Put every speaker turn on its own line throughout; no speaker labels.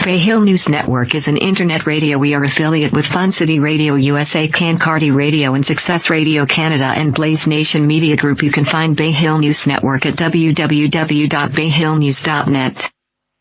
Bay Hill News Network is an internet radio. We are affiliate with Fun City Radio USA, Cancardi Radio and Success Radio Canada and Blaze Nation Media Group. You can find Bay Hill News Network at www.bayhillnews.net.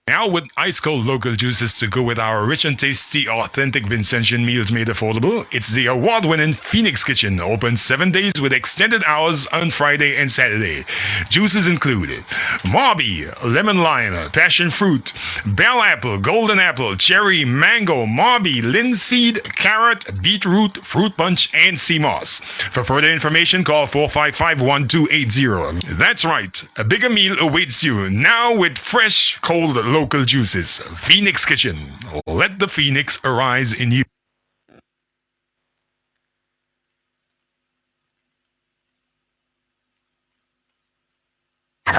Now with ice-cold local juices to go with our rich and tasty authentic Vincentian meals made affordable, it's the award-winning Phoenix Kitchen, open 7 days with extended hours on Friday and Saturday. Juices included Marby, lemon lime, passion fruit, bell apple, golden apple, cherry, mango, Marby, linseed, carrot, beetroot, fruit punch, and sea moss. For further information, call 455-1280. That's right, a bigger meal awaits you now with fresh, cold local juices. Phoenix Kitchen. Let the phoenix arise in you.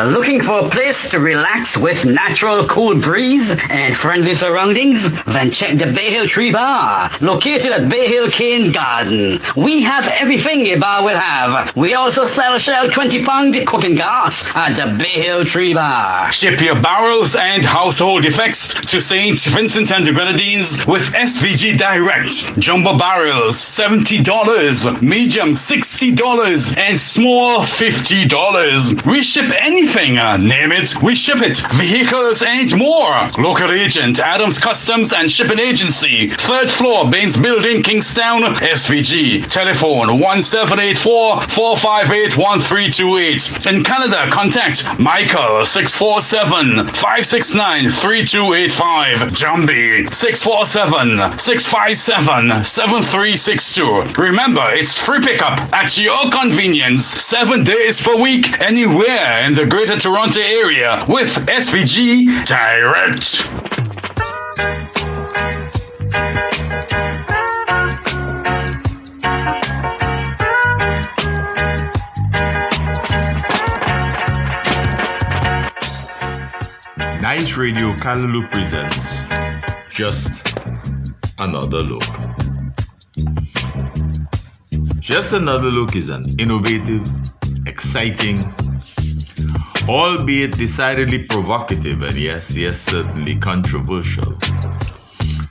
Looking for a place to relax with natural cool breeze and friendly surroundings? Then check the Bay Hill Tree Bar, located at Bay Hill Cane Garden. We have everything a bar will have. We also sell Shell 20-pound cooking gas at the Bay Hill Tree Bar.
Ship your barrels and household effects to St. Vincent and the Grenadines with SVG Direct. Jumbo barrels, $70, medium, $60, and small, $50. We ship anything, name it, we ship it. Vehicles and more. Local agent, Adams Customs and Shipping Agency. 3rd floor, Baines Building, Kingstown, SVG. Telephone 1784-458-1328. In Canada, contact Michael 647-569-3285. Jambi 647-657-7362. Remember, it's free pickup at your convenience 7 days per week anywhere in the Greater Toronto Area with SVG Direct.
Nice Radio Callaloo presents Just Another Look. Just Another Look is an innovative, exciting, albeit decidedly provocative and yes, certainly controversial,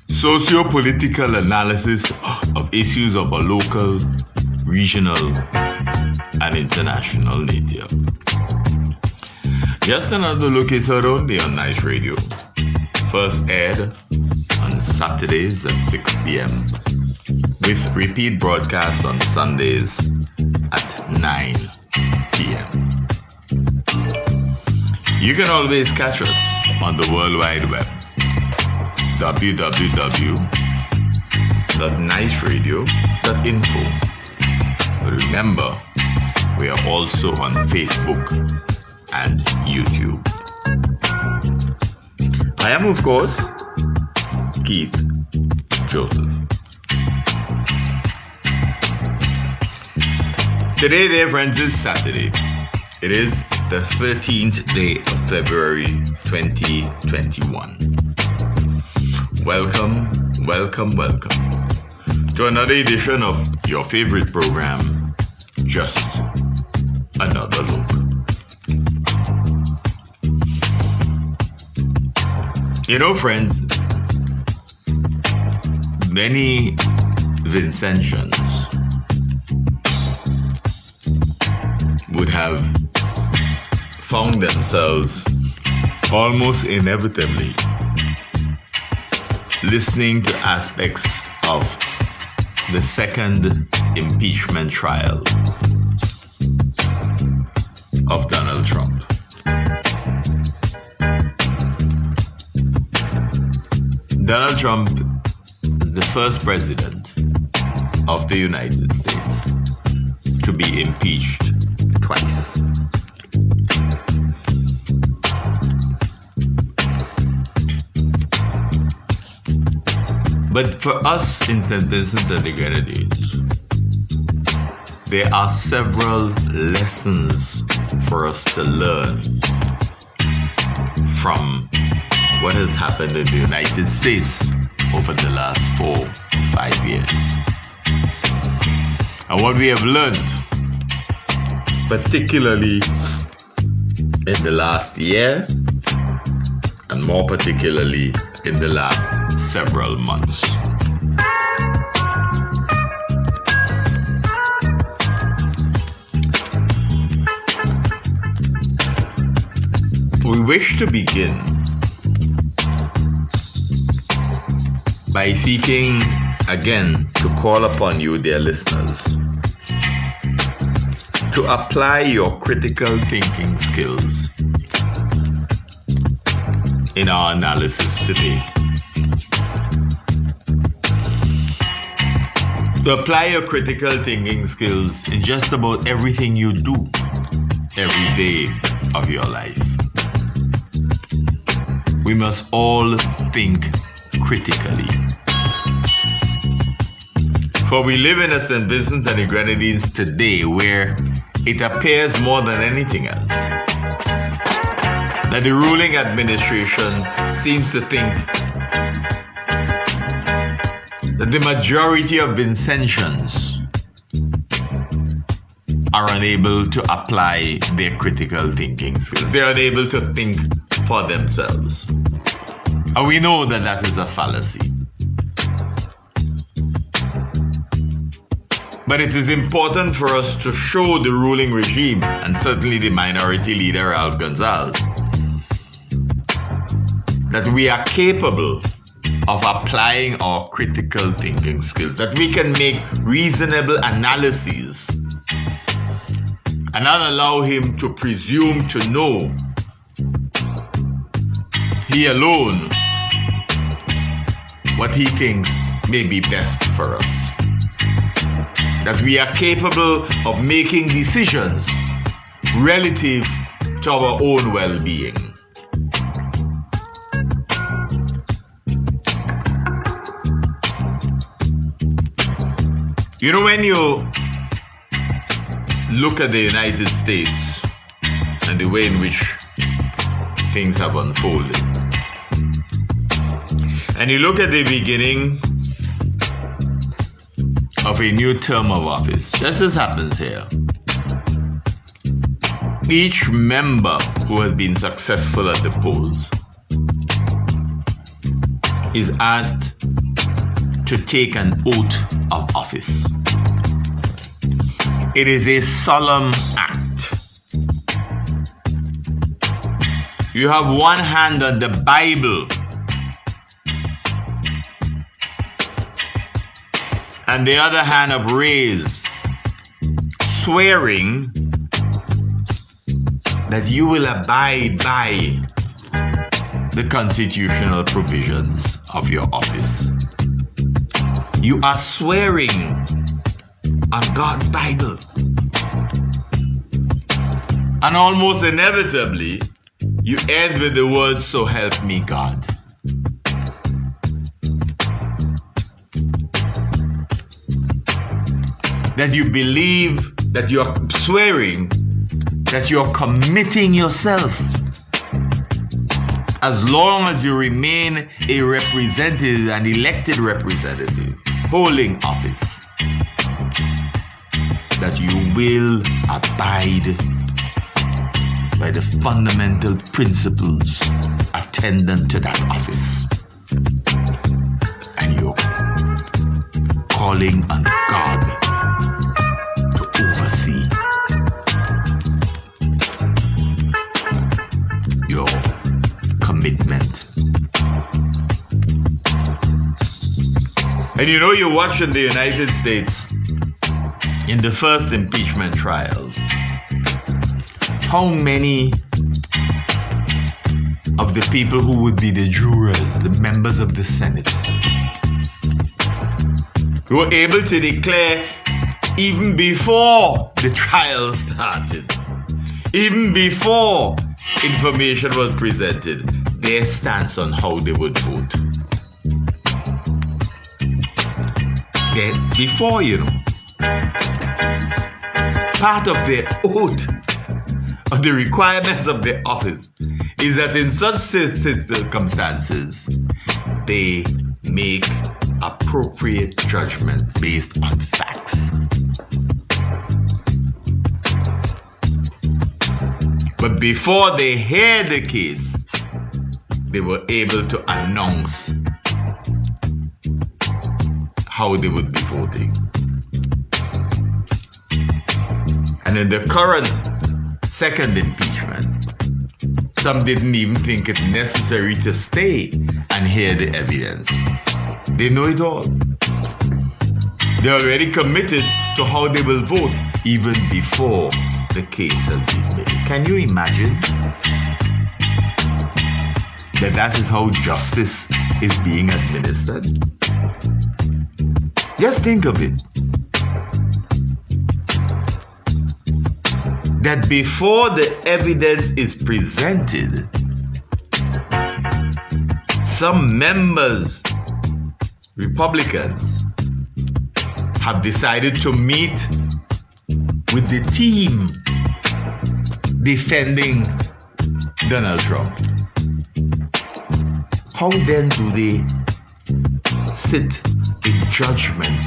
socio-political analysis of issues of a local, regional, and international nature. Just Another Look is heard only on Nice Radio. First aired on Saturdays at 6 p.m. with repeat broadcasts on Sundays at 9 p.m. You can always catch us on the World Wide Web, www.niceradio.info. Remember, we are also on Facebook and YouTube. I am, of course, Keith Joseph. Today, dear friends, is Saturday. It is the 13th day of February 2021. Welcome to another edition of your favorite program, Just Another Look. You know, friends, many Vincentians would have found themselves almost inevitably listening to aspects of the second impeachment trial of Donald Trump. Donald Trump is the first president of the United States to be impeached twice. But for us in St. Vincent and the Grenadines, there are several lessons for us to learn from what has happened in the United States over the last 4 or 5 years. And what we have learned, particularly in the last year, and more particularly in the last several months. We wish to begin by seeking again to call upon you, dear listeners, to apply your critical thinking skills in our analysis today. To apply your critical thinking skills in just about everything you do every day of your life. We must all think critically. For we live in a St. Vincent and the Grenadines today where it appears more than anything else that the ruling administration seems to think that the majority of Vincentians are unable to apply their critical thinking skills. They're unable to think for themselves. And we know that that is a fallacy. But it is important for us to show the ruling regime, and certainly the minority leader, Ralph Gonsalves, that we are capable of applying our critical thinking skills, that we can make reasonable analyses and not allow him to presume to know he alone what he thinks may be best for us. That we are capable of making decisions relative to our own well-being. You know, when you look at the United States and the way in which things have unfolded, and you look at the beginning of a new term of office, just as happens here, each member who has been successful at the polls is asked to take an oath of office. It is a solemn act. You have one hand on the Bible and the other hand upraised, swearing that you will abide by the constitutional provisions of your office. You are swearing on God's Bible. And almost inevitably, you end with the words, "So help me God." That you believe, that you're swearing, that you're committing yourself, as long as you remain a representative, an elected representative, holding office, that you will abide by the fundamental principles attendant to that office. And you're calling on God to oversee your commitment. And you know, you watch in the United States, in the first impeachment trials, how many of the people who would be the jurors, the members of the Senate, were able to declare, even before the trial started, even before information was presented, their stance on how they would vote. Before, you know, part of their oath, of the requirements of their office, is that in such circumstances, they make appropriate judgment based on facts. But before they hear the case, they were able to announce how they would be voting. And in the current second impeachment, some didn't even think it necessary to stay and hear the evidence. They know it all. They're already committed to how they will vote even before the case has been made. Can you imagine that is how justice is being administered? Just think of it. That before the evidence is presented, some members, Republicans, have decided to meet with the team defending Donald Trump. How then do they sit in judgment?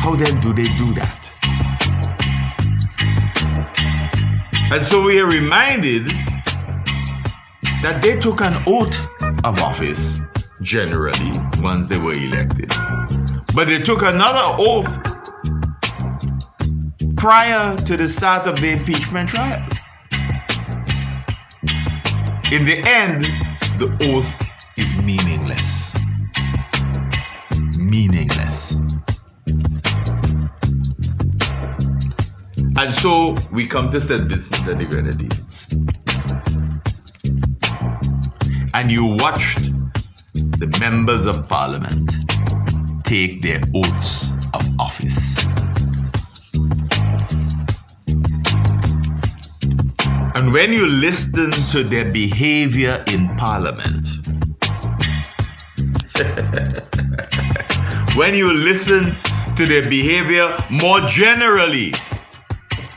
How then do they do that? And so we are reminded that they took an oath of office, generally, once they were elected. But they took another oath prior to the start of the impeachment trial. In the end, the oath is meaningless. Meaningless. And so we come to St. Vincent and the Grenadines. And you watched the members of parliament take their oaths of office. And when you listen to their behavior in parliament, when you listen to their behavior more generally,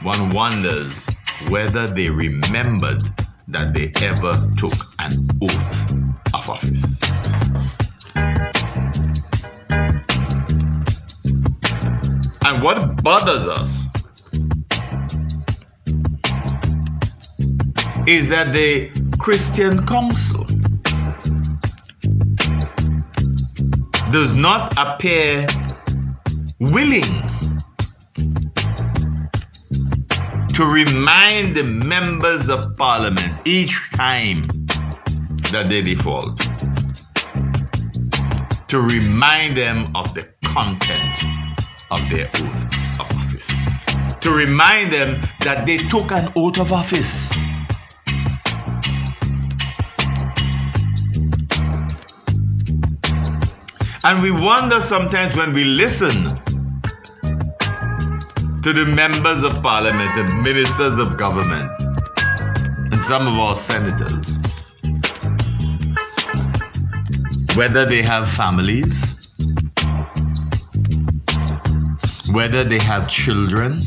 one wonders whether they remembered that they ever took an oath of office. And what bothers us is that the Christian Council does not appear willing to remind the members of parliament each time that they default, to remind them of the content of their oath of office, to remind them that they took an oath of office. And we wonder sometimes when we listen to the members of parliament and ministers of government and some of our senators, whether they have families, whether they have children,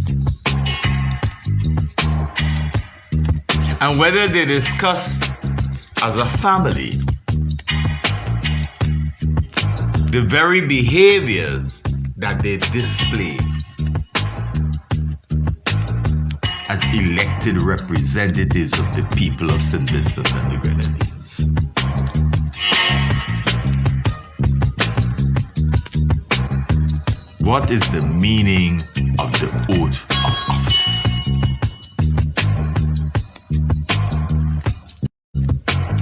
and whether they discuss as a family the very behaviors that they display as elected representatives of the people of St. Vincent and the Grenadines. What is the meaning of the oath of office?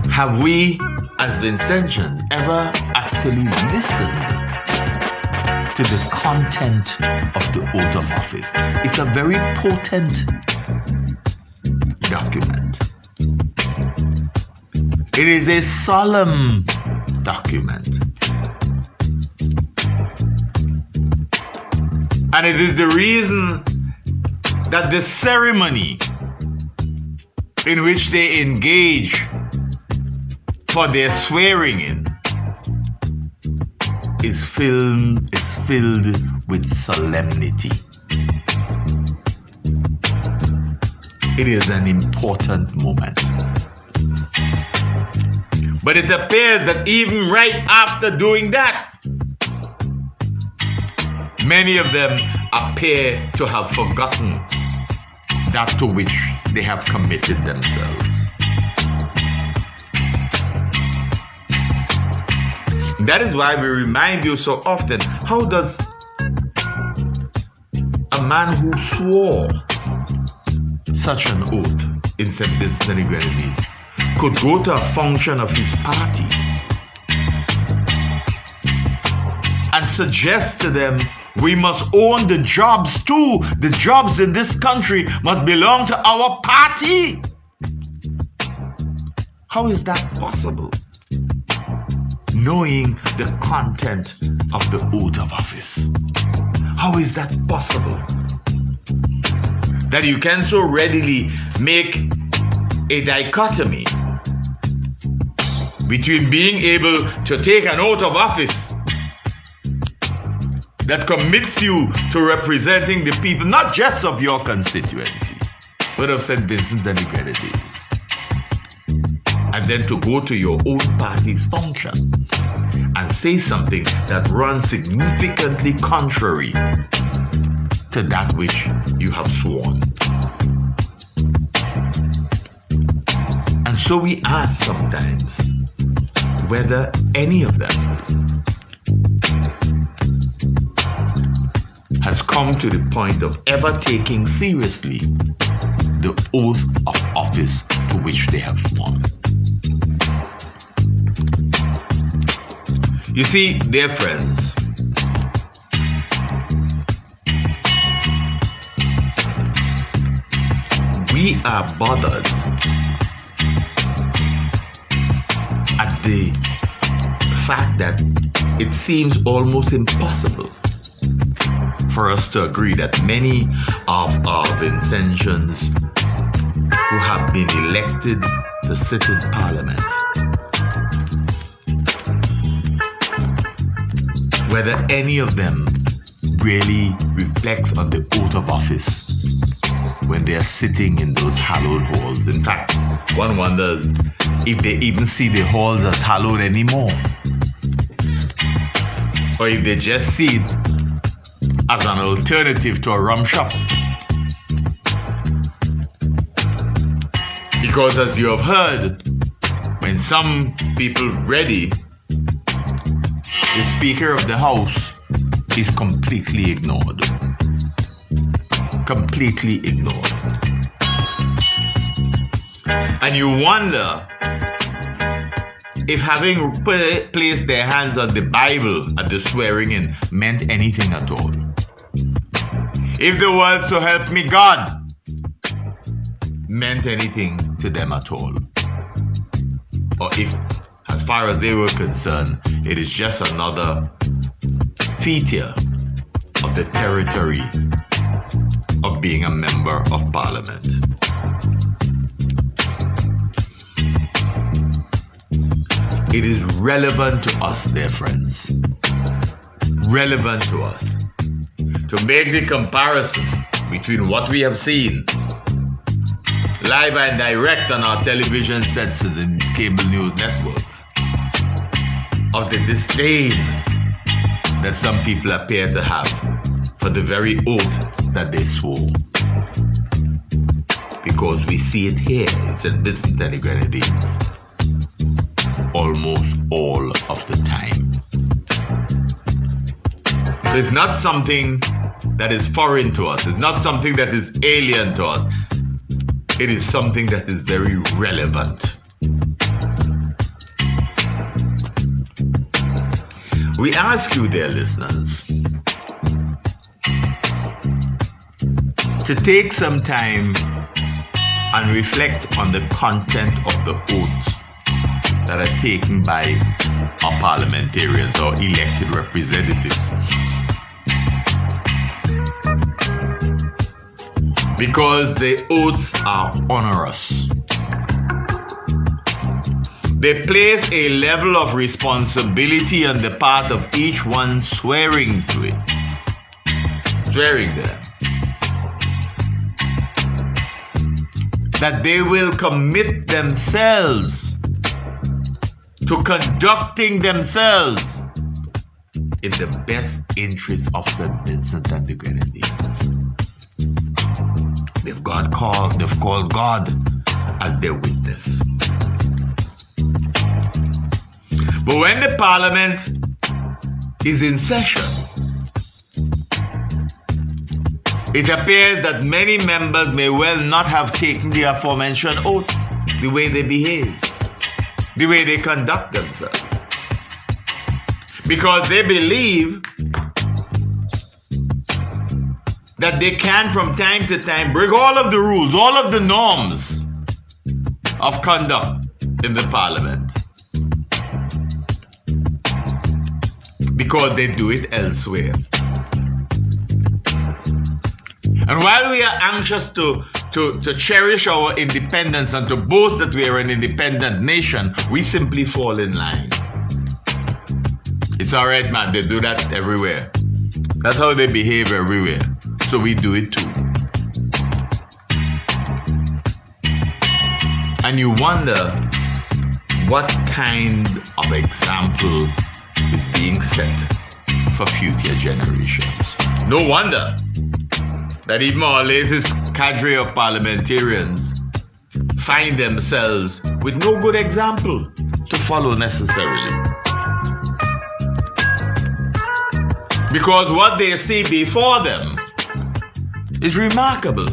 Have we, as Vincentians, ever actually listened to the content of the oath of office? It's a very potent document. It is a solemn document. And it is the reason that the ceremony in which they engage for their swearing in is filled with solemnity. It is an important moment. But it appears that even right after doing that, many of them appear to have forgotten that to which they have committed themselves. That is why we remind you so often, how does a man who swore such an oath in St. Vincent and the Grenadines could go to a function of his party and suggest to them, we must own the jobs too. The jobs in this country must belong to our party. How is that possible? Knowing the content of the oath of office. How is that possible? That you can so readily make a dichotomy between being able to take an oath of office that commits you to representing the people, not just of your constituency, but of St. Vincent and the Grenadines, and then to go to your own party's function and say something that runs significantly contrary to that which you have sworn. And so we ask sometimes whether any of them has come to the point of ever taking seriously the oath of office to which they have sworn. You see, dear friends, we are bothered at the fact that it seems almost impossible for us to agree that many of our Vincentians who have been elected to sit in Parliament, whether any of them really reflects on the oath of office when they are sitting in those hallowed halls. In fact, one wonders if they even see the halls as hallowed anymore, or if they just see it as an alternative to a rum shop. Because as you have heard, when some people ready, the Speaker of the House is completely ignored. Completely ignored. And you wonder if having placed their hands on the Bible at the swearing in meant anything at all. If the word "so help me God" meant anything to them at all. Or if, as far as they were concerned, it is just another feature of the territory of being a member of Parliament. It is relevant to us, dear friends, relevant to us, to make the comparison between what we have seen live and direct on our television sets and the cable news networks, of the disdain that some people appear to have for the very oath that they swore. Because we see it here in St. Vincent and the Grenadines almost all of the time. So it's not something that is foreign to us. It's not something that is alien to us. It is something that is very relevant. We ask you, dear listeners, to take some time and reflect on the content of the oaths that are taken by our parliamentarians or elected representatives. Because the oaths are onerous. They place a level of responsibility on the part of each one swearing to it. Swearing to them. That they will commit themselves to conducting themselves in the best interest of St. Vincent and the Grenadines. They've called God as their witness. But But when the parliament is in session, it appears that many members may well not have taken the aforementioned oaths, the way they behave, the way they conduct themselves. Because they believe that they can from time to time break all of the rules, all of the norms of conduct in the parliament. Because they do it elsewhere. And while we are anxious to cherish our independence and to boast that we are an independent nation, we simply fall in line. It's all right, man. They do that everywhere. That's how they behave everywhere. So we do it too. And you wonder what kind of example is being set for future generations. No wonder that even our latest cadre of parliamentarians find themselves with no good example to follow necessarily. Because what they see before them is remarkable.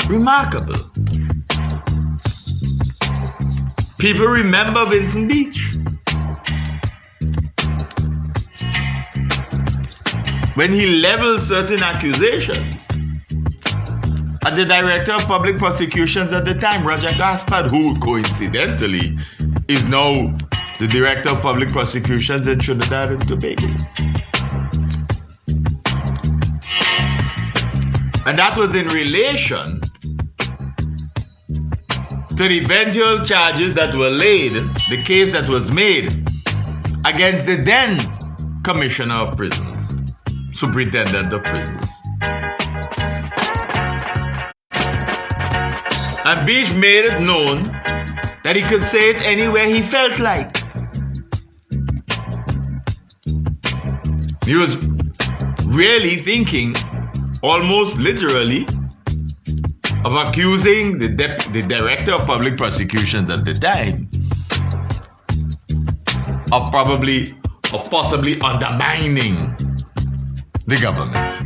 Remarkable. People remember Vincent Beach. When he leveled certain accusations at the Director of Public Prosecutions at the time, Roger Gaspard, who coincidentally is now the Director of Public Prosecutions in Trinidad and Tobago. And that was in relation to the eventual charges that were laid, the case that was made against the then Commissioner of Prisons, Superintendent of Prisons. And Beach made it known that he could say it anywhere he felt like. He was really thinking, almost literally, of accusing the Director of Public Prosecutions at the time of possibly undermining the government.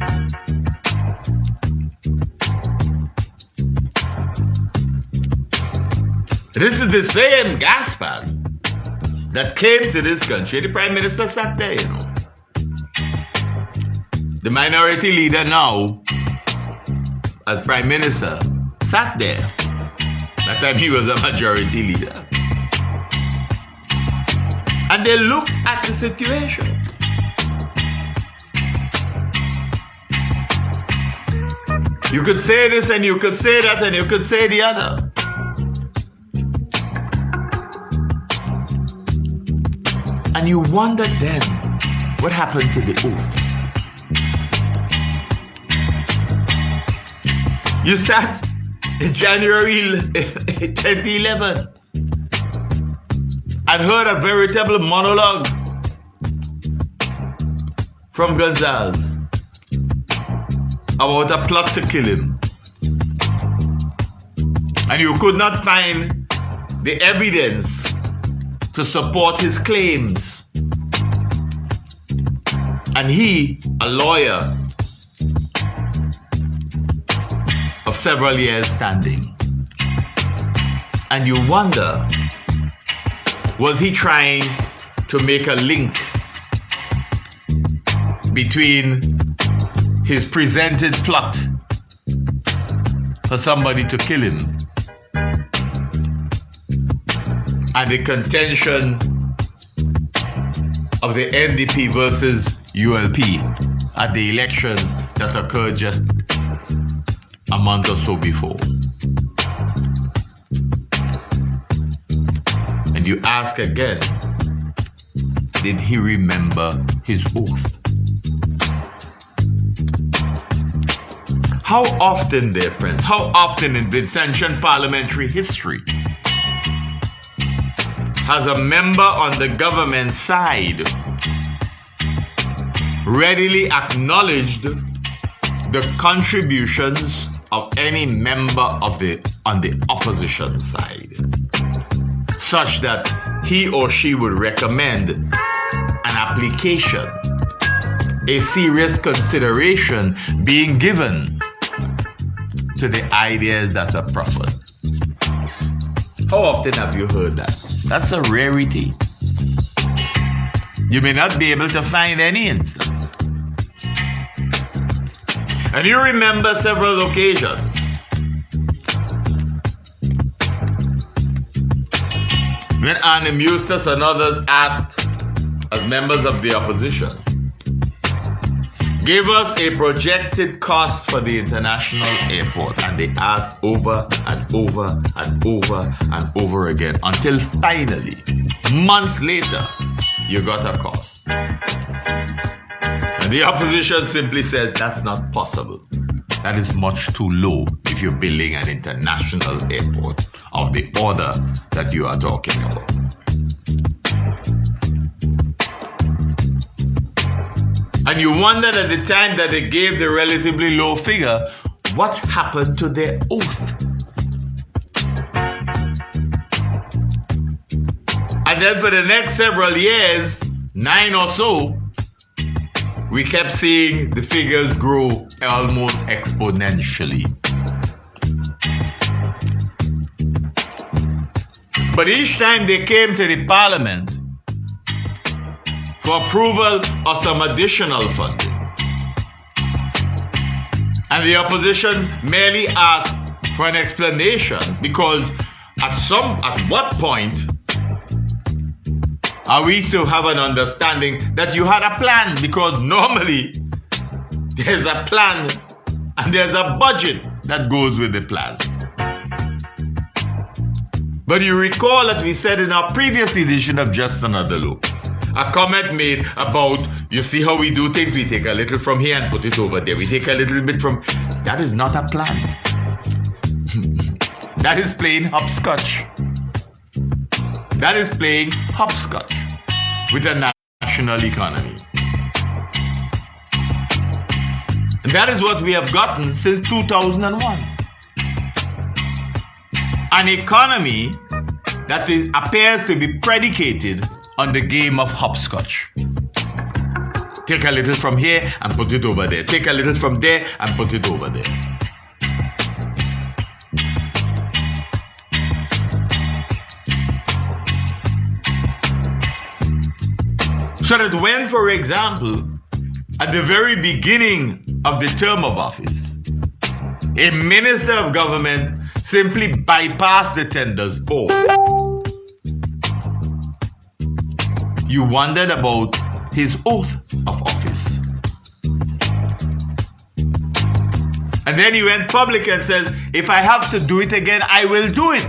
This is the same Gaspard that came to this country. The Prime Minister sat there, you know. The minority leader now, as Prime Minister, sat there. That time he was a majority leader. And they looked at the situation. You could say this and you could say that and you could say the other. And you wonder then, what happened to the oath? You sat in January 2011 and heard a veritable monologue from Gonzalez about a plot to kill him. And you could not find the evidence to support his claims. And he, a lawyer of several years standing. And you wonder, was he trying to make a link between his presented plot for somebody to kill him and the contention of the NDP versus ULP at the elections that occurred just a month or so before? And you ask again, did he remember his oath? How often, dear friends, how often in Vincentian parliamentary history has a member on the government side readily acknowledged the contributions of any member on the opposition side, such that he or she would recommend an application, a serious consideration being given to the ideas that are proffered. How often have you heard that? That's a rarity. You may not be able to find any instance. And you remember several occasions when Arnim Eustace and others asked, as members of the opposition, give us a projected cost for the international airport, and they asked over and over and over and over again until finally, months later, you got a cost. And the opposition simply said, that's not possible. That is much too low if you're building an international airport of the order that you are talking about. And you wondered at the time that they gave the relatively low figure, what happened to their oath? And then for the next several years, 9 or so, we kept seeing the figures grow almost exponentially. But each time they came to the parliament for approval of some additional funding, and the opposition merely asked for an explanation, because at what point are we to have an understanding that you had a plan? Because normally there's a plan and there's a budget that goes with the plan. But you recall that we said in our previous edition of Just Another Look, a comment made about, you see how we do things, we take a little from here and put it over there. We take a little bit from... That is not a plan. That is playing hopscotch. That is playing hopscotch with the national economy. And that is what we have gotten since 2001. An economy that appears to be predicated on the game of hopscotch. Take a little from here and put it over there. Take a little from there and put it over there. So that when, for example, at the very beginning of the term of office, a minister of government simply bypassed the tenders board, you wondered about his oath of office. And then he went public and says, if I have to do it again, I will do it.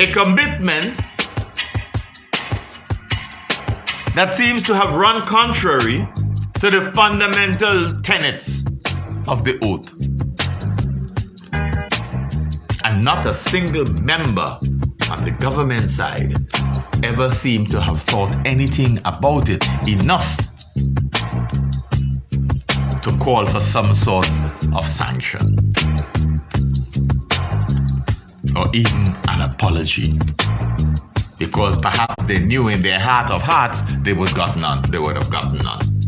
A commitment that seems to have run contrary to the fundamental tenets of the oath. And not a single member on the government side ever seemed to have thought anything about it enough to call for some sort of sanction or even an apology, because perhaps they knew in their heart of hearts they would have gotten none.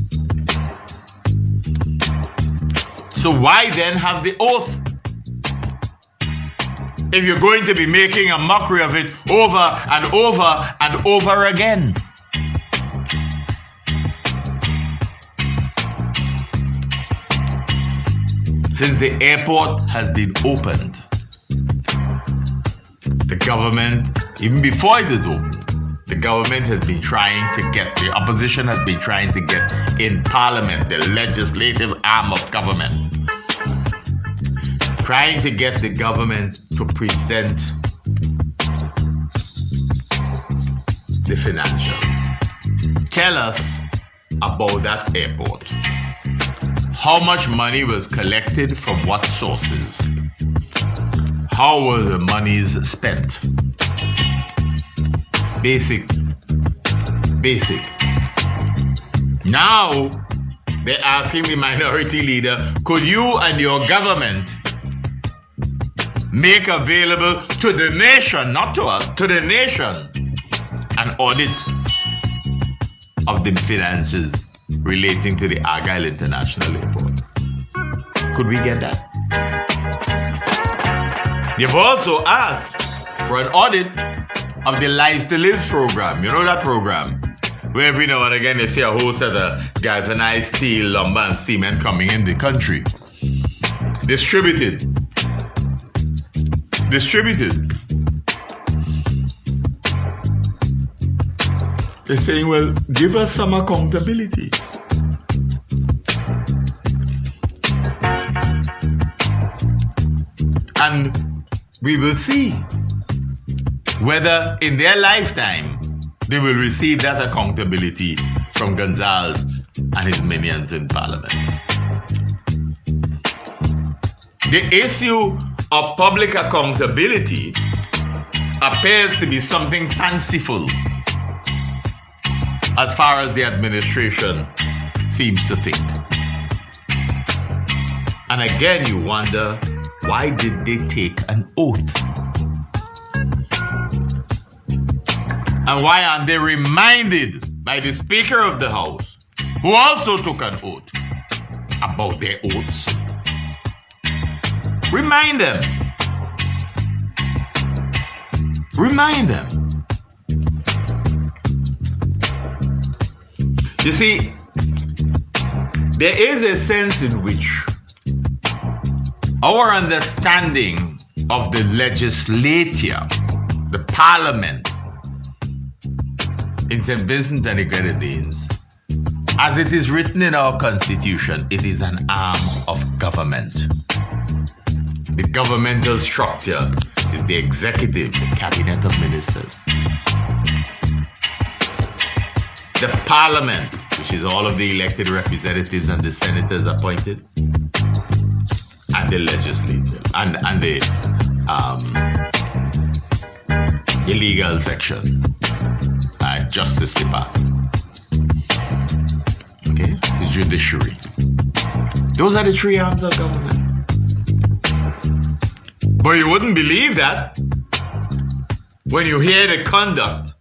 So why then have the oath? If you're going to be making a mockery of it over and over and over again. Since the airport has been opened, the government, even before it is open, the government has been trying to get, the opposition has been trying to get in parliament, the legislative arm of government, trying to get the government to present the financials. Tell us about that airport. How much money was collected from what sources? How were the monies spent? Basic. Now, they're asking the minority leader, could you and your government make available to the nation, not to us, to the nation, an audit of the finances relating to the Argyle International Airport. Could we get that? They've also asked for an audit of the Lives to Live program. You know that program? Where every now and again they see a whole set of galvanized steel, lumber, and cement coming in the country. Distributed. They're saying, well, give us some accountability. And we will see whether in their lifetime they will receive that accountability from Gonzalez and his minions in Parliament. The issue of public accountability appears to be something fanciful as far as the administration seems to think. And again, you wonder, why did they take an oath? And why aren't they reminded by the Speaker of the House, who also took an oath, about their oaths? Remind them. You see, there is a sense in which our understanding of the legislature, the Parliament in St. Vincent and the Grenadines, as it is written in our Constitution, it is an arm of government. The governmental structure is the executive, the cabinet of ministers. The Parliament, which is all of the elected representatives and the senators appointed, and the legislature, and the legal section, Justice Department, okay, the judiciary. Those are the three arms of government. But you wouldn't believe that when you hear the conduct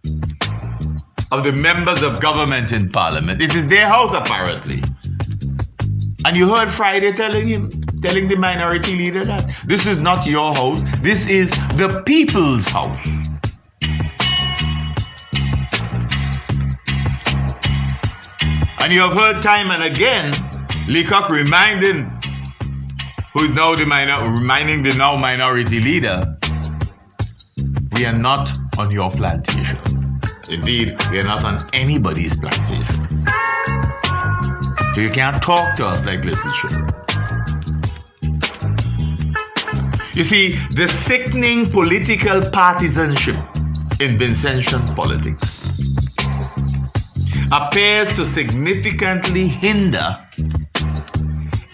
of the members of government in Parliament. It is their house, apparently. And you heard Friday telling the minority leader that this is not your house, this is the people's house. And you have heard time and again Leacock reminding the now minority leader, we are not on your plantation. Indeed, we are not on anybody's plantation. So you can't talk to us like little children. You see, the sickening political partisanship in Vincentian politics appears to significantly hinder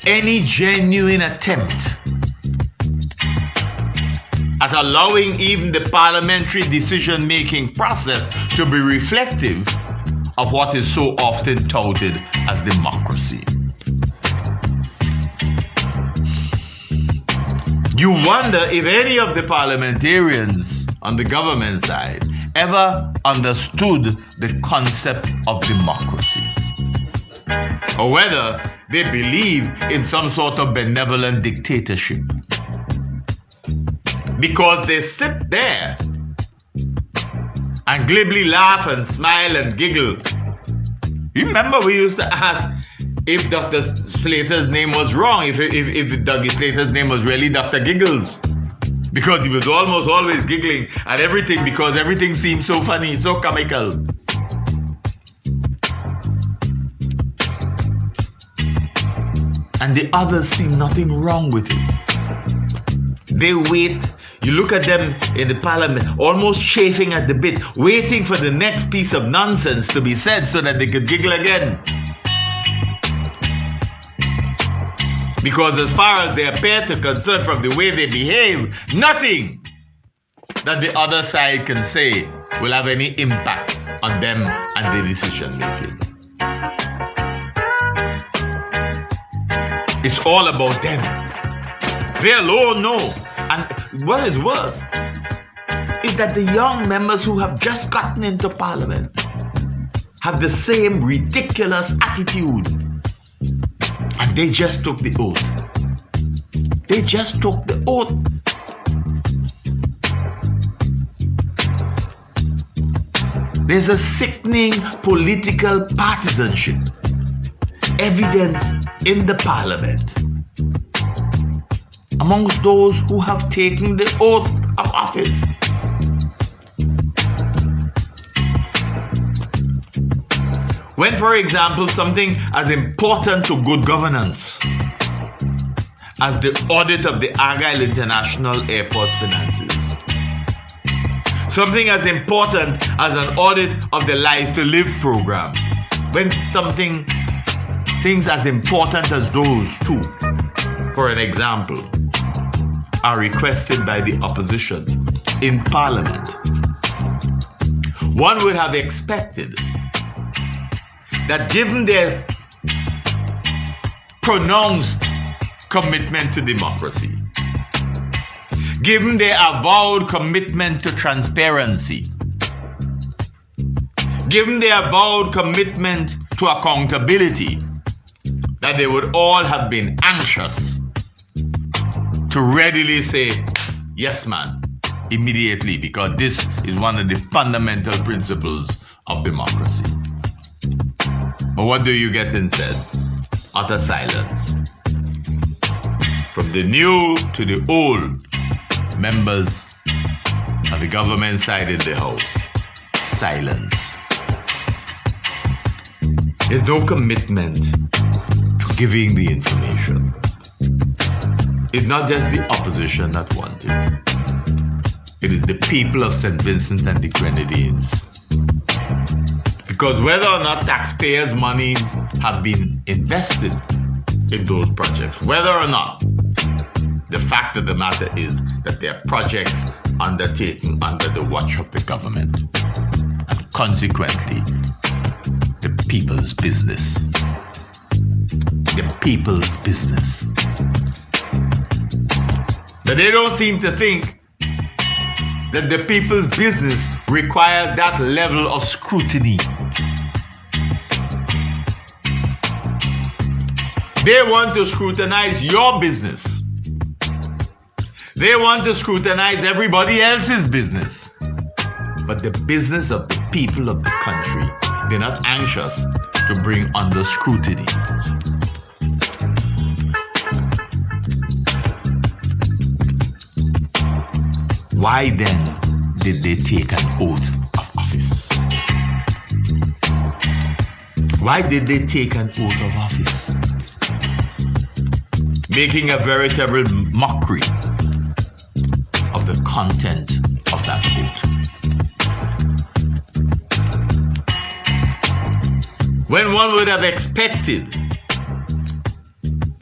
any genuine attempt at allowing even the parliamentary decision-making process to be reflective of what is so often touted as democracy. You wonder if any of the parliamentarians on the government side ever understood the concept of democracy, or whether they believe in some sort of benevolent dictatorship. Because they sit there and glibly laugh and smile and giggle. You remember we used to ask if Dr. Slater's name was wrong, if Dougie Slater's name was really Dr. Giggles. Because he was almost always giggling at everything because everything seemed so funny, so comical. And the others see nothing wrong with it. They wait. You look at them in the parliament, almost chafing at the bit, waiting for the next piece of nonsense to be said so that they could giggle again. Because as far as they appear to concern from the way they behave, nothing that the other side can say will have any impact on them and their decision making. It's all about them. They alone know And what is worse is that the young members who have just gotten into Parliament have the same ridiculous attitude. And they just took the oath. They just took the oath. There's a sickening political partisanship evident in the Parliament amongst those who have taken the oath of office. When, for example, something as important to good governance as the audit of the Argyle International Airport's finances, something as important as an audit of the Lives to Live program, when things as important as those two, for an example, are requested by the opposition in Parliament, one would have expected that given their pronounced commitment to democracy, given their avowed commitment to transparency, given their avowed commitment to accountability, that they would all have been anxious to readily say, yes, man, immediately, because this is one of the fundamental principles of democracy. But what do you get instead? Utter silence. From the new to the old members of the government side in the House, silence. There's no commitment to giving the information. It's not just the opposition that want it. It is the people of St. Vincent and the Grenadines. Because whether or not taxpayers' monies have been invested in those projects, whether or not, the fact of the matter is that they are projects undertaken under the watch of the government, and consequently, the people's business. The people's business. But they don't seem to think that the people's business requires that level of scrutiny. They want to scrutinize your business. They want to scrutinize everybody else's business. But the business of the people of the country, they're not anxious to bring under scrutiny. Why then did they take an oath of office? Why did they take an oath of office? Making a veritable mockery of the content of that oath. When one would have expected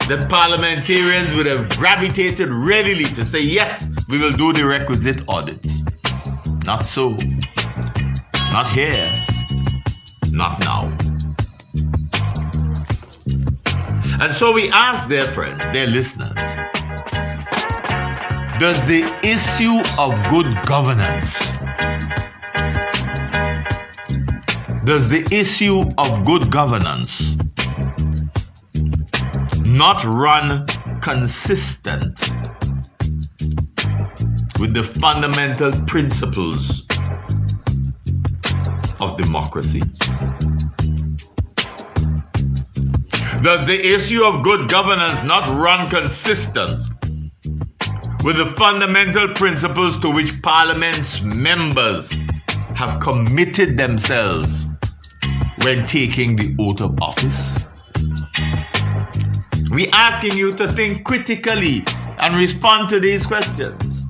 that parliamentarians would have gravitated readily to say, yes, we will do the requisite audits. Not so. Not here. Not now. And so we ask their friends, their listeners, does the issue of good governance, not run consistent with the fundamental principles of democracy? Does the issue of good governance not run consistent with the fundamental principles to which Parliament's members have committed themselves when taking the oath of office? We're asking you to think critically and respond to these questions.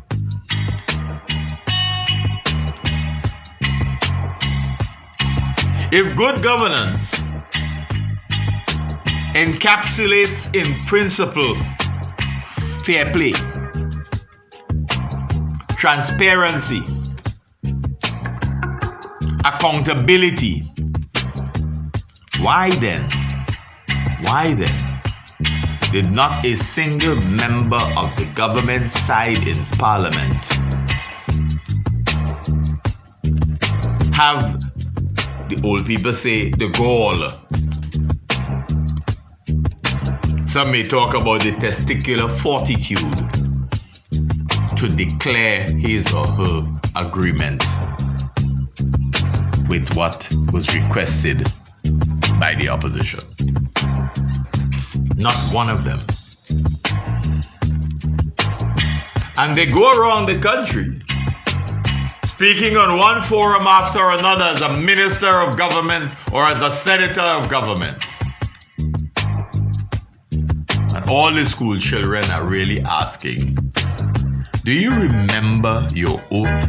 If good governance encapsulates in principle fair play, transparency, accountability, why then did not a single member of the government side in Parliament have, the old people say, the gall. Some may talk about the testicular fortitude to declare his or her agreement with what was requested by the opposition. Not one of them. And they go around the country speaking on one forum after another as a minister of government or as a senator of government. And all the school children are really asking, do you remember your oath?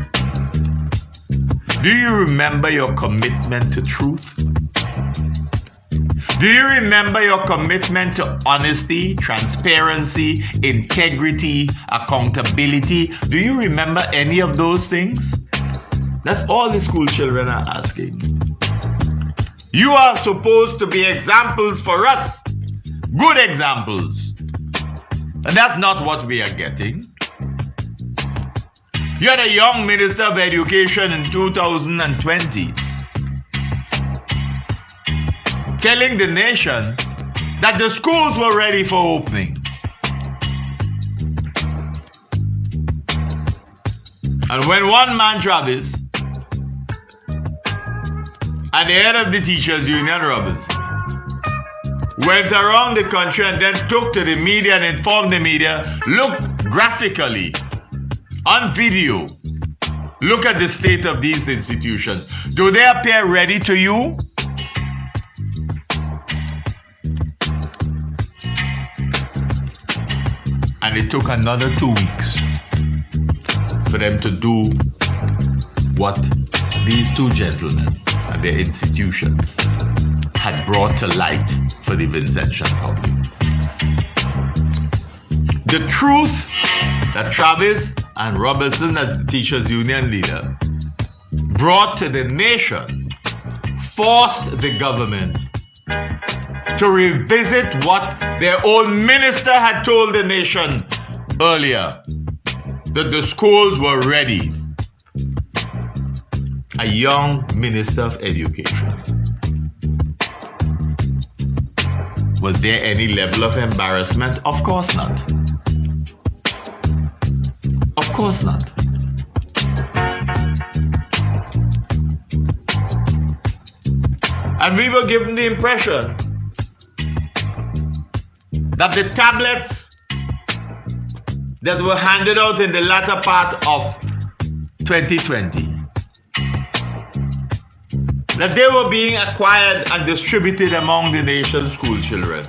Do you remember your commitment to truth? Do you remember your commitment to honesty, transparency, integrity, accountability? Do you remember any of those things? That's all the school children are asking. You are supposed to be examples for us. Good examples. And that's not what we are getting. You had a young Minister of Education in 2020 telling the nation that the schools were ready for opening. And when one man, Travis, at the head of the Teachers Union, Roberts, went around the country and then took to the media and informed the media, look graphically, on video, look at the state of these institutions. Do they appear ready to you? And it took another 2 weeks for them to do what these two gentlemen and their institutions had brought to light for the Vincentian public. The truth that Travis and Robertson, as the Teachers Union leader, brought to the nation forced the government to revisit what their own minister had told the nation earlier, that the schools were ready. A young Minister of Education. Was there any level of embarrassment? Of course not. Of course not. And we were given the impression that the tablets that were handed out in the latter part of 2020, that they were being acquired and distributed among the nation's school children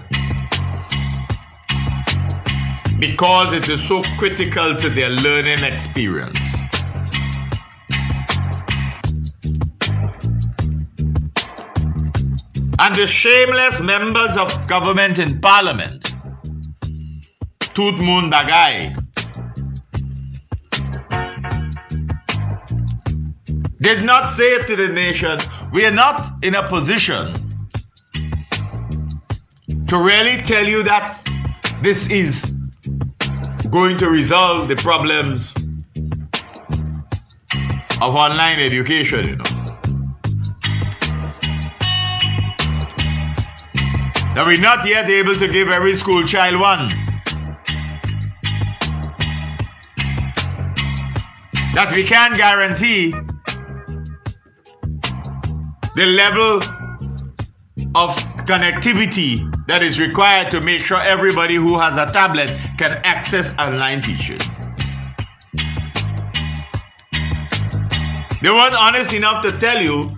because it is so critical to their learning experience. And the shameless members of government in Parliament, Tooth Moon Bagay, did not say to the nation, we are not in a position to really tell you that this is going to resolve the problems of online education, you know. That we're not yet able to give every school child one. That we can't guarantee the level of connectivity that is required to make sure everybody who has a tablet can access online teaching. They weren't honest enough to tell you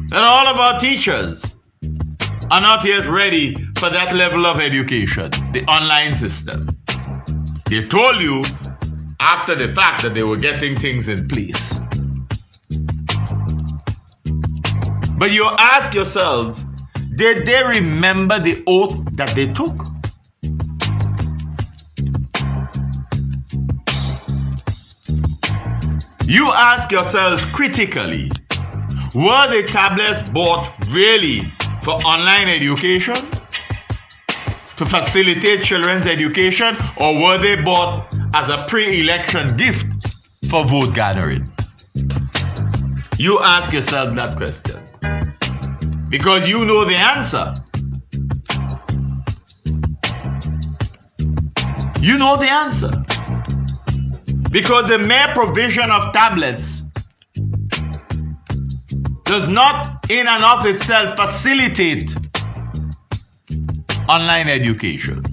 that all of our teachers are not yet ready for that level of education, the online system. They told you after the fact that they were getting things in place. But you ask yourselves, did they remember the oath that they took? You ask yourselves critically, were the tablets bought really for online education? to facilitate children's education, or were they bought as a pre-election gift for vote gathering? You ask yourself that question, because you know the answer. You know the answer. Because the mere provision of tablets does not in and of itself facilitate online education.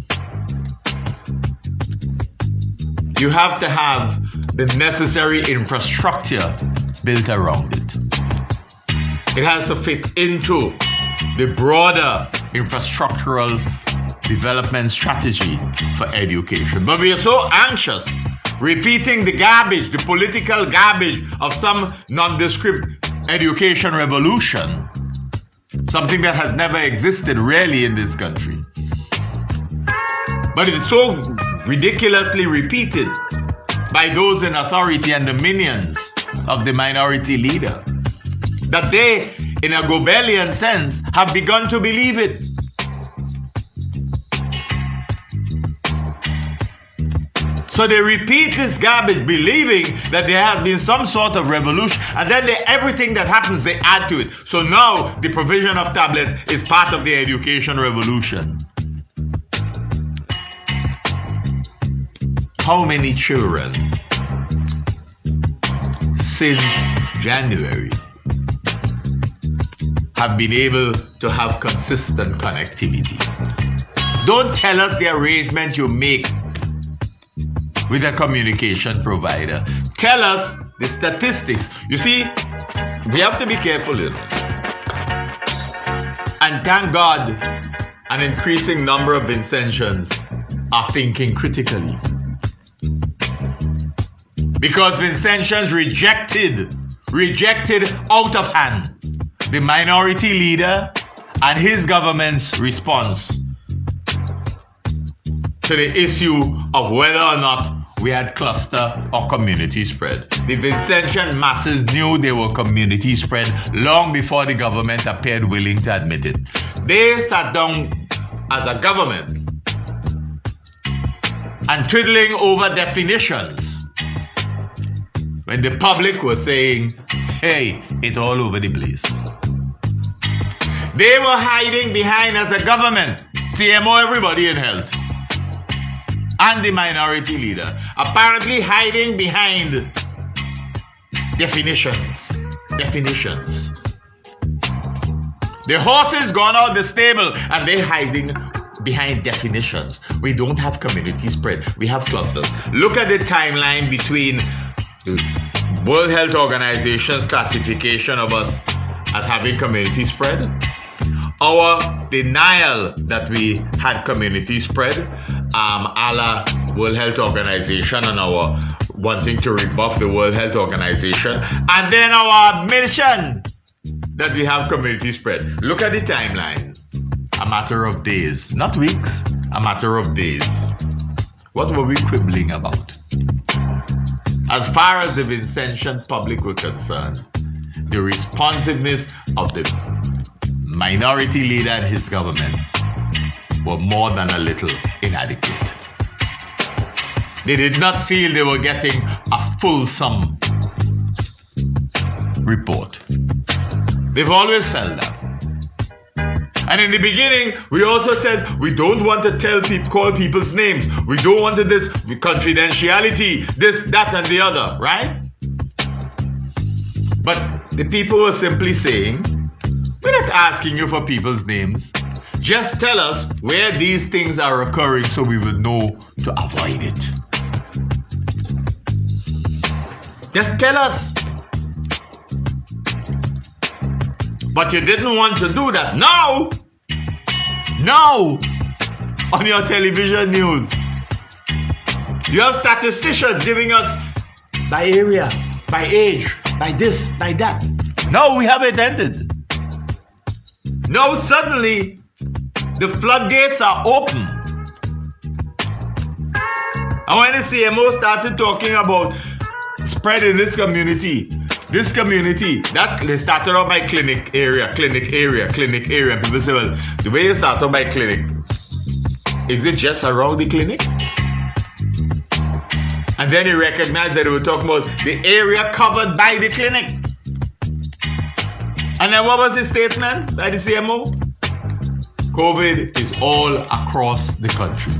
You have to have the necessary infrastructure built around it. It has to fit into the broader infrastructural development strategy for education. But we are so anxious, repeating the garbage, the political garbage of some nondescript education revolution, something that has never existed really in this country. But it's so ridiculously repeated by those in authority and the minions of the minority leader that they, in a Goebbelian sense, have begun to believe it. So they repeat this garbage, believing that there has been some sort of revolution, and then everything that happens, they add to it. So now the provision of tablets is part of the education revolution. How many children since January have been able to have consistent connectivity? Don't tell us the arrangement you make with a communication provider. Tell us the statistics. You see, we have to be careful, you know. And thank God, an increasing number of Vincentians are thinking critically. Because Vincentians rejected out of hand the minority leader and his government's response to the issue of whether or not we had cluster or community spread. The Vincentian masses knew they were community spread long before the government appeared willing to admit it. They sat down as a government and twiddling over definitions when the public was saying, hey, it's all over the place. They were hiding behind, as a government, CMO, everybody in health, and the minority leader, apparently hiding behind definitions. The horse is gone out the stable and they're hiding behind definitions. We don't have community spread, we have clusters. Look at the timeline between the World Health Organization's classification of us as having community spread, our denial that we had community spread, a la World Health Organization, and our wanting to rebuff the World Health Organization, and then our admission that we have community spread. Look at the timeline. A matter of days, not weeks, a matter of days. What were we quibbling about? As far as the Vincentian public were concerned, the responsiveness of the minority leader and his government were more than a little inadequate. They did not feel they were getting a fulsome report. They've always felt that. And in the beginning, we also said we don't want to call people's names. We don't want this confidentiality, this, that, and the other, right? But the people were simply saying, we're not asking you for people's names. Just tell us where these things are occurring so we will know to avoid it. Just tell us. But you didn't want to do that. Now, on your television news, you have statisticians giving us by area, by age, by this, by that. No, we have it ended. Now suddenly, the floodgates are open. And when the CMO started talking about spread in this community, that they started out by clinic area. And people say, well, the way you start out by clinic, Is it just around the clinic? And then he recognized that they were talking about the area covered by the clinic. And then what was the statement by the CMO? COVID is all across the country.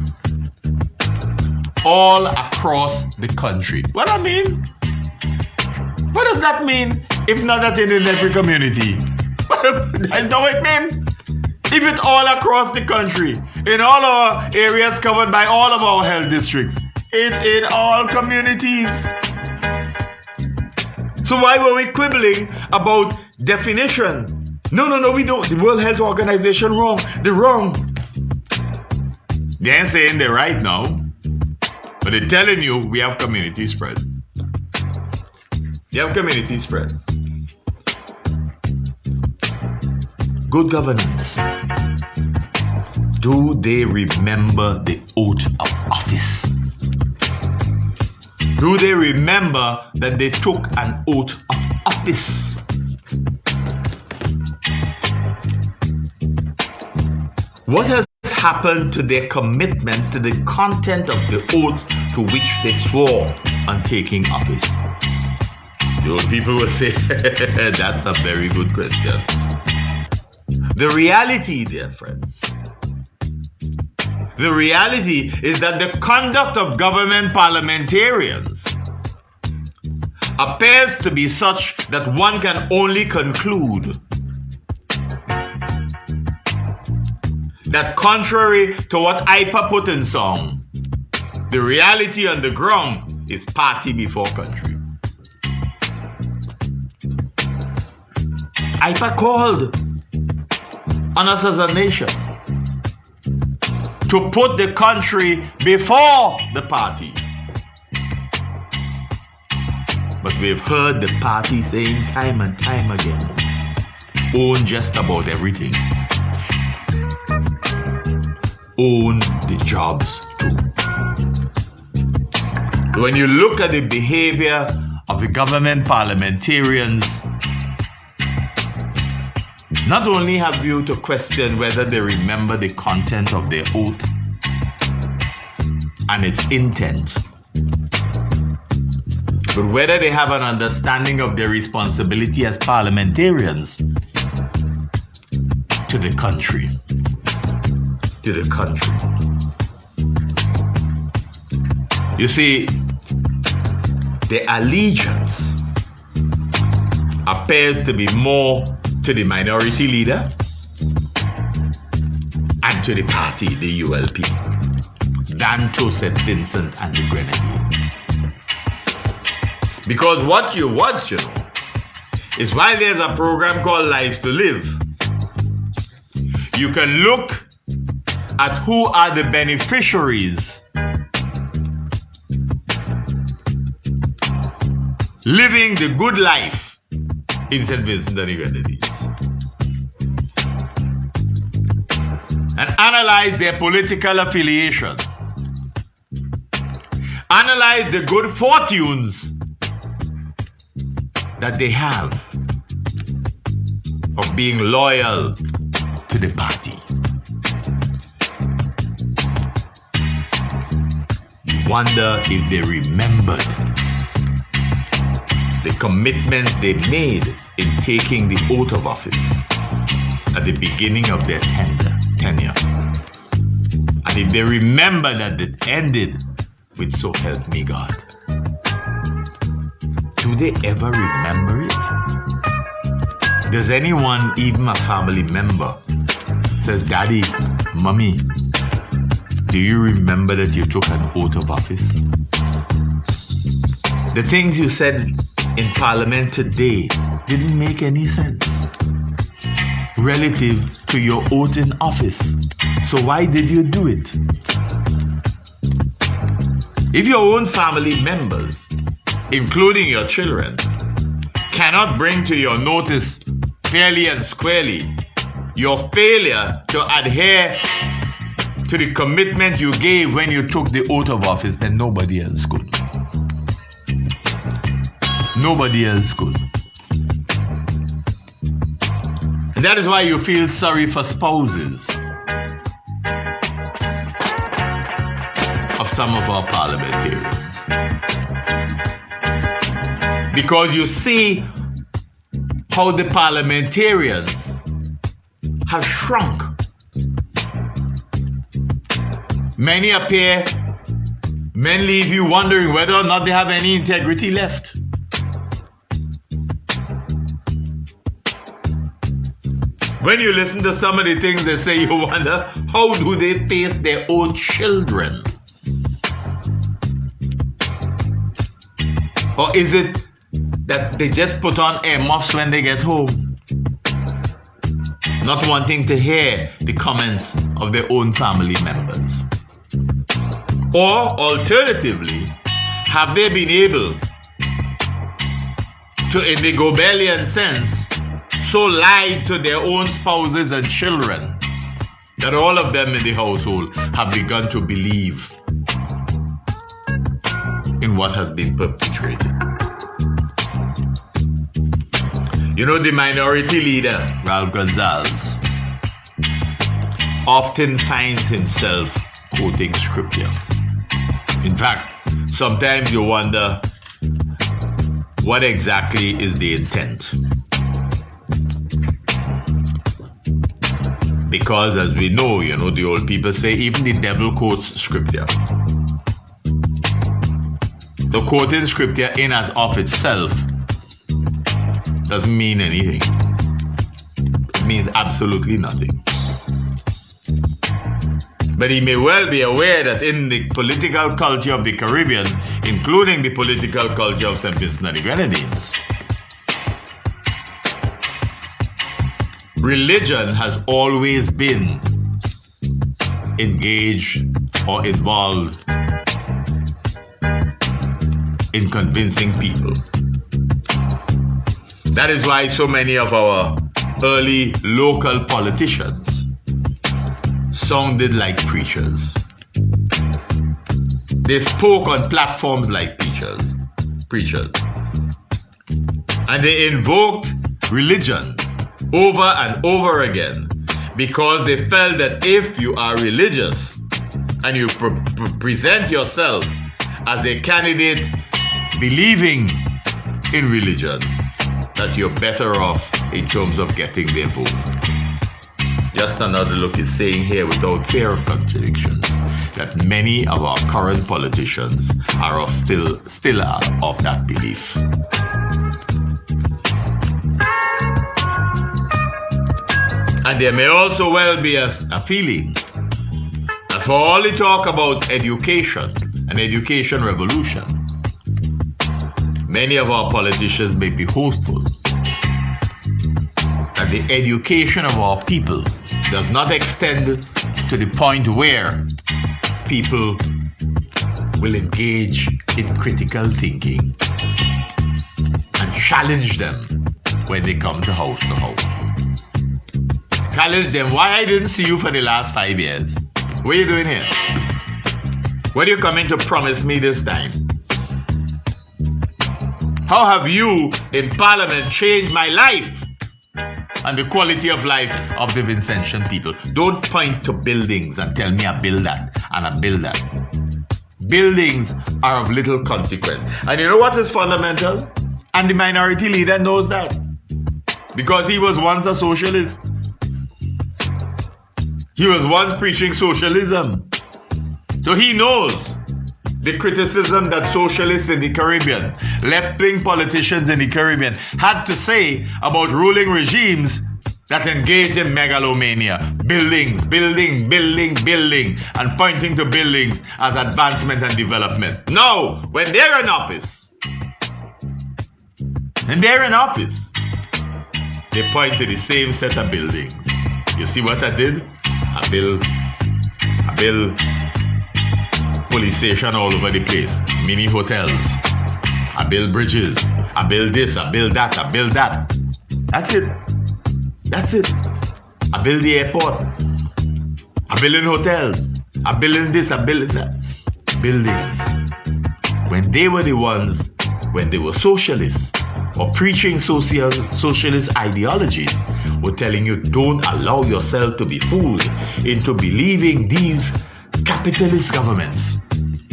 All across the country. What I mean? What does that mean if not that in every community? That's not what it means. If it's all across the country, in all our areas covered by all of our health districts, it's in all communities. So why were we quibbling about definition? No, we don't. The World Health Organization wrong. They're wrong. They ain't saying they're right now, but they're telling you we have community spread. You have community spread. Good governance. Do they remember the oath of office? Do they remember that they took an oath of office? What has happened to their commitment to the content of the oath to which they swore on taking office? Those people will say, that's a very good question. The reality, dear friends, the reality is that the conduct of government parliamentarians appears to be such that one can only conclude that contrary to what IPA put in song, the reality on the ground is party before country. IPA called on us as a nation to put the country before the party. But we've heard the party saying time and time again, own just about everything. Own the jobs too. When you look at the behavior of the government parliamentarians, not only have you to question whether they remember the content of their oath and its intent, but whether they have an understanding of their responsibility as parliamentarians to the country. To the country. You see, the allegiance appears to be more to the minority leader and to the party, the ULP, than to St. Vincent and the Grenadines. Because what you want, you know, is why there's a program called Lives to Live, you can look at who are the beneficiaries living the good life in St. Vincent and the Grenadines, and analyze their political affiliation, analyze the good fortunes that they have of being loyal to the party. You wonder if they remembered the commitment they made in taking the oath of office at the beginning of their tenure. And if they remember that it ended with "So help me God." Do they ever remember it? Does anyone, even a family member, says, "Daddy, Mommy, do you remember that you took an oath of office? The things you said in Parliament today didn't make any sense relative to your oath in office. So why did you do it?" If your own family members, including your children, cannot bring to your notice fairly and squarely your failure to adhere to the commitment you gave when you took the oath of office, then nobody else could. Nobody else could. And that is why you feel sorry for spouses some of our parliamentarians. Because you see how the parliamentarians have shrunk. Many leave you wondering whether or not they have any integrity left. When you listen to some of the things they say, you wonder, how do they face their own children? Or is it that they just put on earmuffs when they get home, not wanting to hear the comments of their own family members? Or alternatively, have they been able to, in the Goebbelian sense, so lied to their own spouses and children that all of them in the household have begun to believe in what has been perpetrated? You know, the minority leader, Ralph Gonsalves, often finds himself quoting scripture. In fact, sometimes you wonder what exactly is the intent. Because as we know, you know, the old people say even the devil quotes scripture. The quoting scripture in and of itself doesn't mean anything. It means absolutely nothing. But he may well be aware that in the political culture of the Caribbean, including the political culture of St. Vincent and the Grenadines, religion has always been engaged or involved in convincing people. That is why so many of our early local politicians sounded like preachers. They spoke on platforms like preachers. And they invoked religion over and over again because they felt that if you are religious and you present yourself as a candidate believing in religion, that you're better off in terms of getting their vote. Just another look is saying here without fear of contradictions that many of our current politicians are still of that belief. And there may also well be a feeling that for all the talk about education and education revolution, many of our politicians may be hopeful that the education of our people does not extend to the point where people will engage in critical thinking and challenge them when they come to house. Challenge them. Why I didn't see you for the last 5 years? What are you doing here? What are you coming to promise me this time? How have you in Parliament changed my life and the quality of life of the Vincentian people? Don't point to buildings and tell me I build that and I build that. Buildings are of little consequence. And you know what is fundamental? And the minority leader knows that. Because he was once a socialist. He was once preaching socialism. So he knows the criticism that socialists in the Caribbean, left-wing politicians in the Caribbean had to say about ruling regimes that engage in megalomania. Building, and pointing to buildings as advancement and development. No, when they're in office, they point to the same set of buildings. You see what I did? I build police station all over the place, mini hotels. I build bridges. I build this. I build that. I build that. That's it. I build the airport. I build in hotels. I build in this. I build in that. Buildings. When they were the ones, when they were socialists or preaching socialist ideologies, were telling you don't allow yourself to be fooled into believing these capitalist governments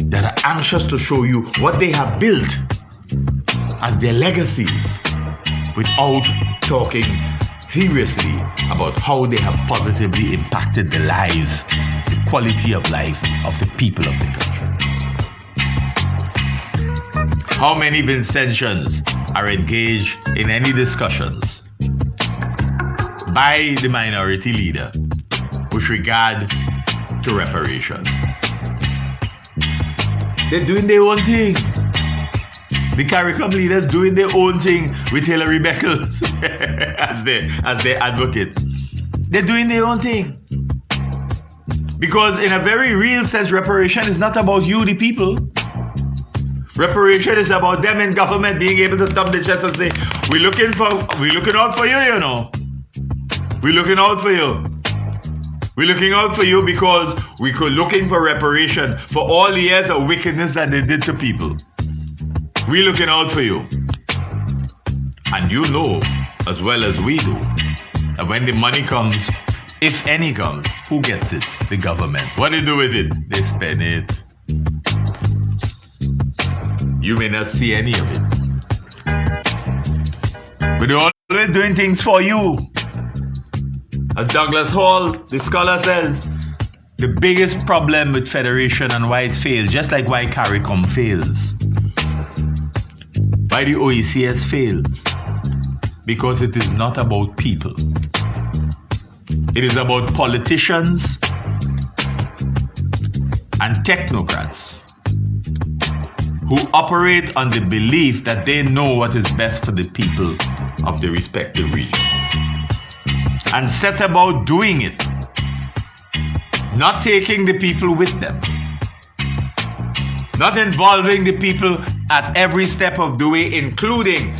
that are anxious to show you what they have built as their legacies without talking seriously about how they have positively impacted the lives, the quality of life of the people of the country. How many Vincentians are engaged in any discussions by the minority leader with regard to reparation? They're doing their own thing. The CARICOM leaders doing their own thing with Hillary Beckles as their advocate. They're doing their own thing. Because in a very real sense, reparation is not about you, the people. Reparation is about them in government being able to thump the chest and say, we're looking out for you, you know. We're looking out for you. We're looking out for you because we're looking for reparation for all the years of wickedness that they did to people. We're looking out for you. And you know, as well as we do, that when the money comes, if any comes, who gets it? The government. What do they do with it? They spend it. You may not see any of it. But they're always doing things for you. As Douglas Hall, the scholar, says, the biggest problem with Federation and why it fails, just like why CARICOM fails, why the OECS fails, because it is not about people. It is about politicians and technocrats who operate on the belief that they know what is best for the people of the respective regions and set about doing it, not taking the people with them, not involving the people at every step of the way, including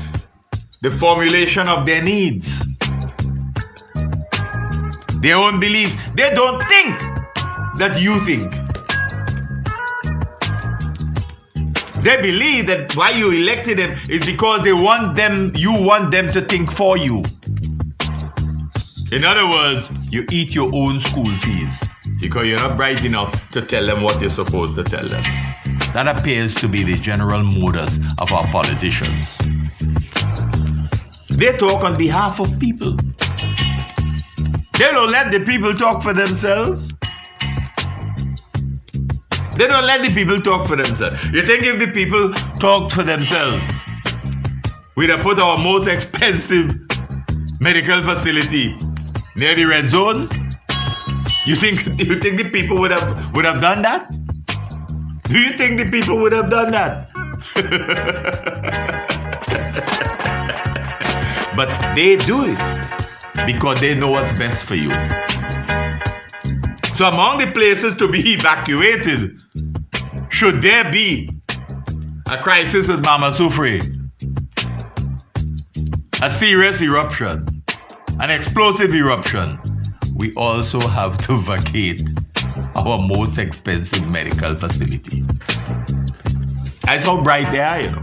the formulation of their needs, their own beliefs. They don't think that you think. They believe that why you elected them is because you want them to think for you. In other words, you eat your own school fees because you're not bright enough to tell them what you're supposed to tell them. That appears to be the general modus of our politicians. They talk on behalf of people. They don't let the people talk for themselves. They don't let the people talk for themselves. You think if the people talked for themselves, we'd have put our most expensive medical facility near the red zone? You think the people would have done that? Do you think the people would have done that? But they do it because they know what's best for you. So among the places to be evacuated, should there be a crisis with Mama Soufriere, a serious eruption, an explosive eruption, we also have to vacate our most expensive medical facility. That's how bright they are, you know.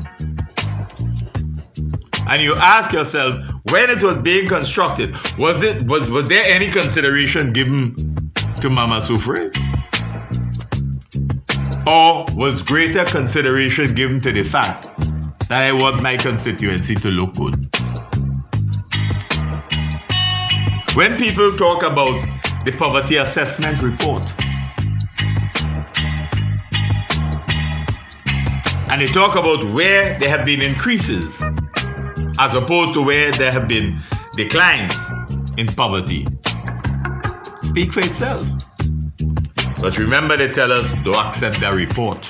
And you ask yourself, when it was being constructed, was there any consideration given to Mama Soufriere? Or was greater consideration given to the fact that I want my constituency to look good? When people talk about the poverty assessment report, and they talk about where there have been increases as opposed to where there have been declines in poverty, speak for itself. But remember, they tell us, don't accept that report.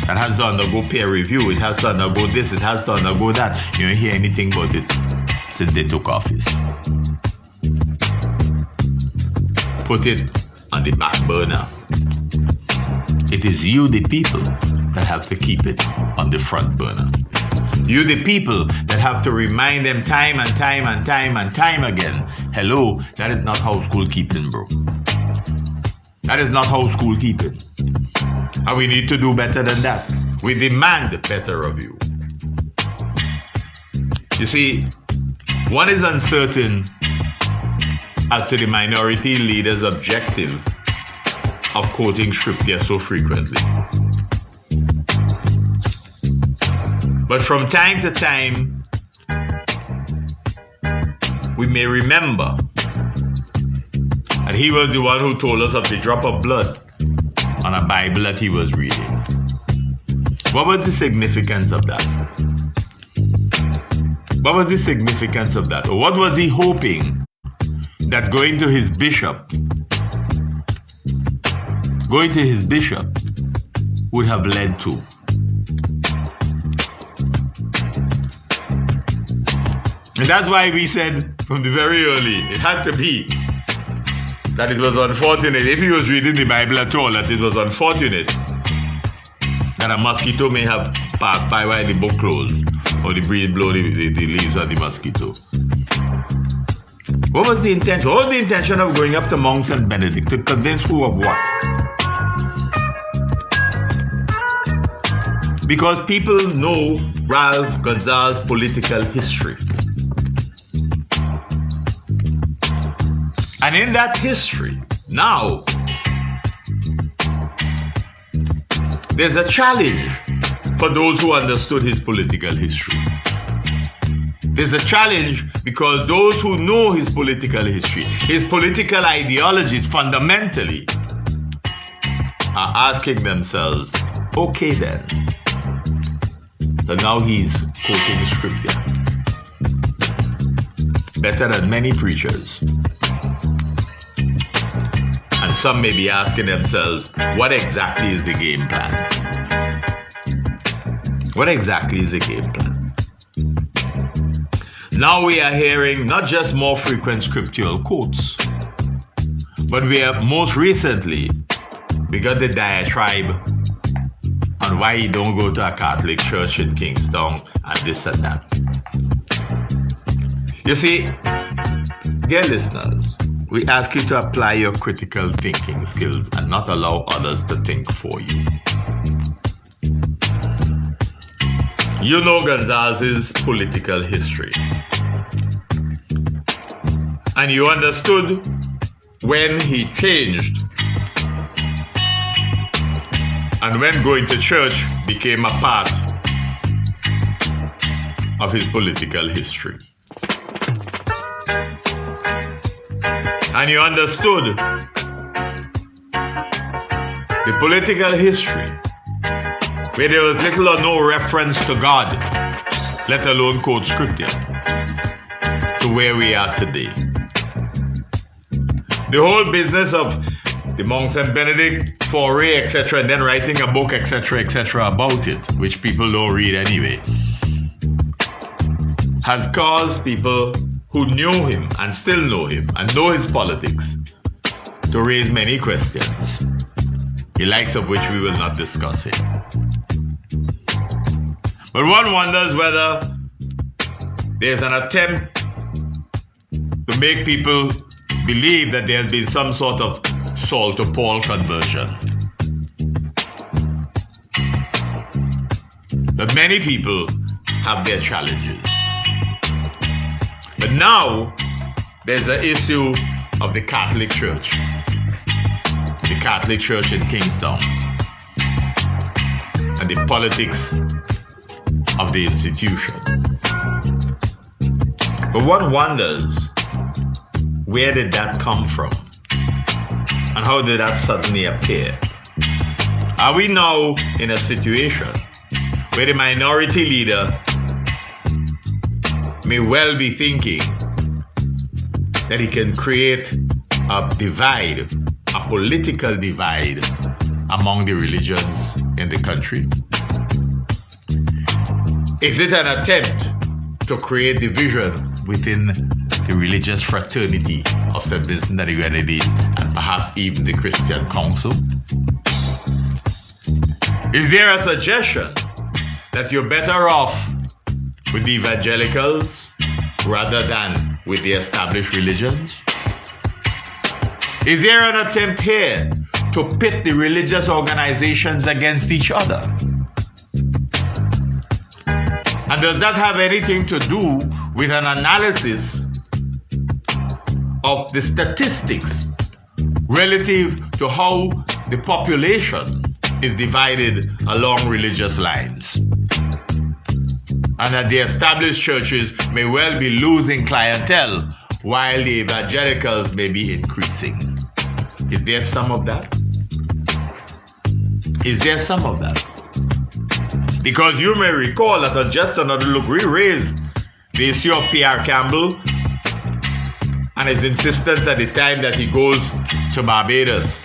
That has to undergo peer review. It has to undergo this. It has to undergo that. You don't hear anything about it since they took office. Put it on the back burner. It is you, the people, that have to keep it on the front burner. You, the people, that have to remind them time and time and time and time again, hello, that is not how school keeping, bro. That is not how school keeping. And we need to do better than that. We demand better of you. You see, one is uncertain as to the minority leader's objective of quoting scripture so frequently. But from time to time, we may remember that he was the one who told us of the drop of blood on a Bible that he was reading. What was the significance of that? What was the significance of that? Or what was he hoping that going to his bishop would have led to? And that's why we said from the very early, it had to be that it was unfortunate, if he was reading the Bible at all, that it was unfortunate that a mosquito may have passed by while the book closed, or the breeze blow the leaves of the mosquito. What was the intention? What was the intention of going up to Mount St. Benedict? To convince who of what? Because people know Ralph Gonsalves' political history. And in that history, now, there's a challenge for those who understood his political history. There's a challenge because those who know his political history, his political ideologies fundamentally, are asking themselves, okay then. So now he's quoting scripture better than many preachers. And some may be asking themselves, what exactly is the game plan? What exactly is the game plan? Now we are hearing not just more frequent scriptural quotes, but we have most recently, we got the diatribe on why you don't go to a Catholic church in Kingston and this and that. You see, dear listeners, we ask you to apply your critical thinking skills and not allow others to think for you. You know Gonsalves' political history. And you understood when he changed and when going to church became a part of his political history. And you understood the political history where there was little or no reference to God, let alone quote scripture, to where we are today. The whole business of the Mount St. Benedict foray, etc., and then writing a book, etc., about it, which people don't read anyway, has caused people who knew him and still know him and know his politics to raise many questions, the likes of which we will not discuss here. But one wonders whether there's an attempt to make people believe that there has been some sort of Saul to Paul conversion. But many people have their challenges. But now, there's the issue of the Catholic Church. The Catholic Church in Kingston. And the politics of the institution. But one wonders, where did that come from? And how did that suddenly appear? Are we now in a situation where the minority leader may well be thinking that he can create a divide, a political divide among the religions in the country? Is it an attempt to create division within the religious fraternity of St. Vincent and the Grenadines and perhaps even the Christian Council? Is there a suggestion that you're better off with the evangelicals rather than with the established religions? Is there an attempt here to pit the religious organizations against each other? And does that have anything to do with an analysis of the statistics relative to how the population is divided along religious lines, and that the established churches may well be losing clientele while the evangelicals may be increasing. Is there some of that? Is there some of that? Because you may recall that on Just Another Look, we raised the issue of Pierre Campbell and his insistence at the time that he goes to Barbados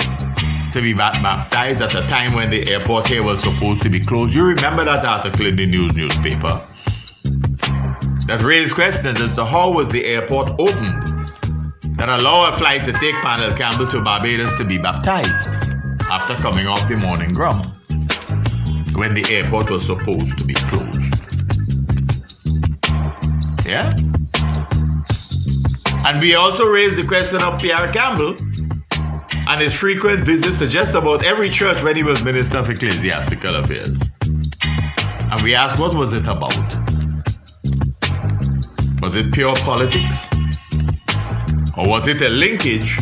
to be baptized at a time when the airport here was supposed to be closed. You remember that article in the newspaper that raised questions as to how was the airport opened that allowed a flight to take Panel Campbell to Barbados to be baptized after coming off the morning ground when the airport was supposed to be closed. Yeah? And we also raised the question of Pierre Campbell and his frequent visits to just about every church when he was Minister of Ecclesiastical Affairs. And we asked, what was it about? Was it pure politics? Or was it a linkage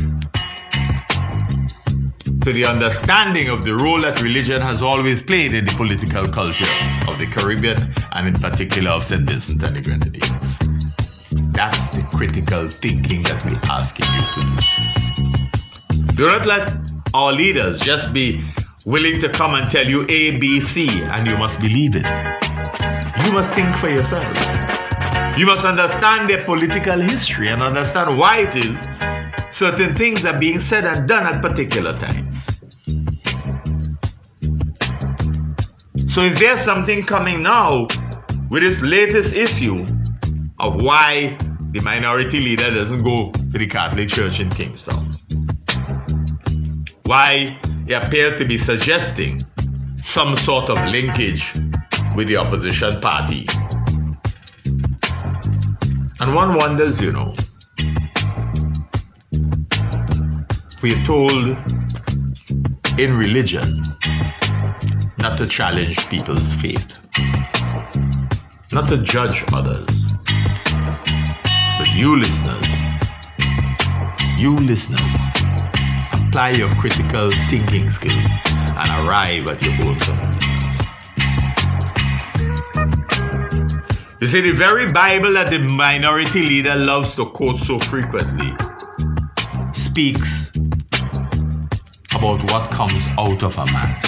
to the understanding of the role that religion has always played in the political culture of the Caribbean and in particular of St. Vincent and the Grenadines? That's the critical thinking that we're asking you to do. Do not let our leaders just be willing to come and tell you A, B, C, and you must believe it. You must think for yourself. You must understand their political history and understand why it is certain things are being said and done at particular times. So is there something coming now with this latest issue of why the minority leader doesn't go to the Catholic Church in Kingstown? Why he appears to be suggesting some sort of linkage with the opposition party. And one wonders, you know, we are told in religion not to challenge people's faith, not to judge others. But you listeners, apply your critical thinking skills and arrive at your own conclusion. You see, the very Bible that the minority leader loves to quote so frequently speaks about what comes out of a man.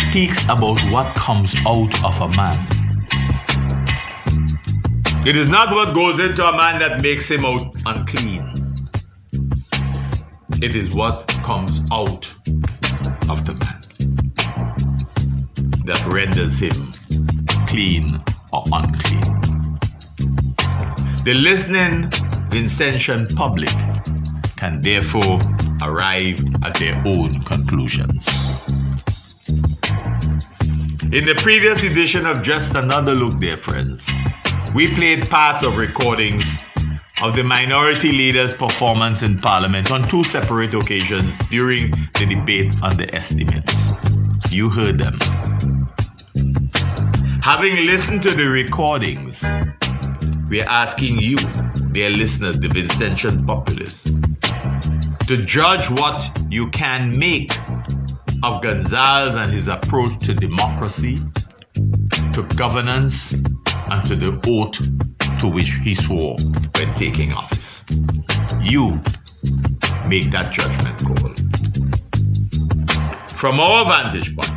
Speaks about what comes out of a man. It is not what goes into a man that makes him out unclean. It is what comes out of the man that renders him clean or unclean. The listening Vincentian public can therefore arrive at their own conclusions. In the previous edition of Just Another Look, dear friends, we played parts of recordings of the minority leader's performance in Parliament on two separate occasions during the debate on the estimates. You heard them. Having listened to the recordings, we are asking you, dear listeners, the Vincentian populace, to judge what you can make of Gonzalez and his approach to democracy, to governance, and to the oath to which he swore when taking office. You make that judgment call. From our vantage point,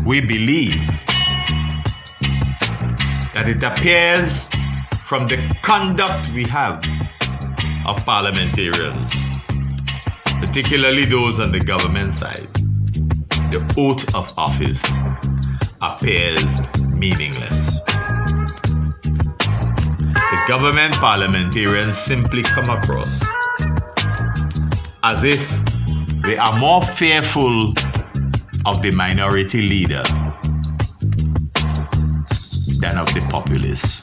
we believe that it appears from the conduct we have of parliamentarians, particularly those on the government side, the oath of office appears meaningless. The government parliamentarians simply come across as if they are more fearful of the minority leader than of the populace.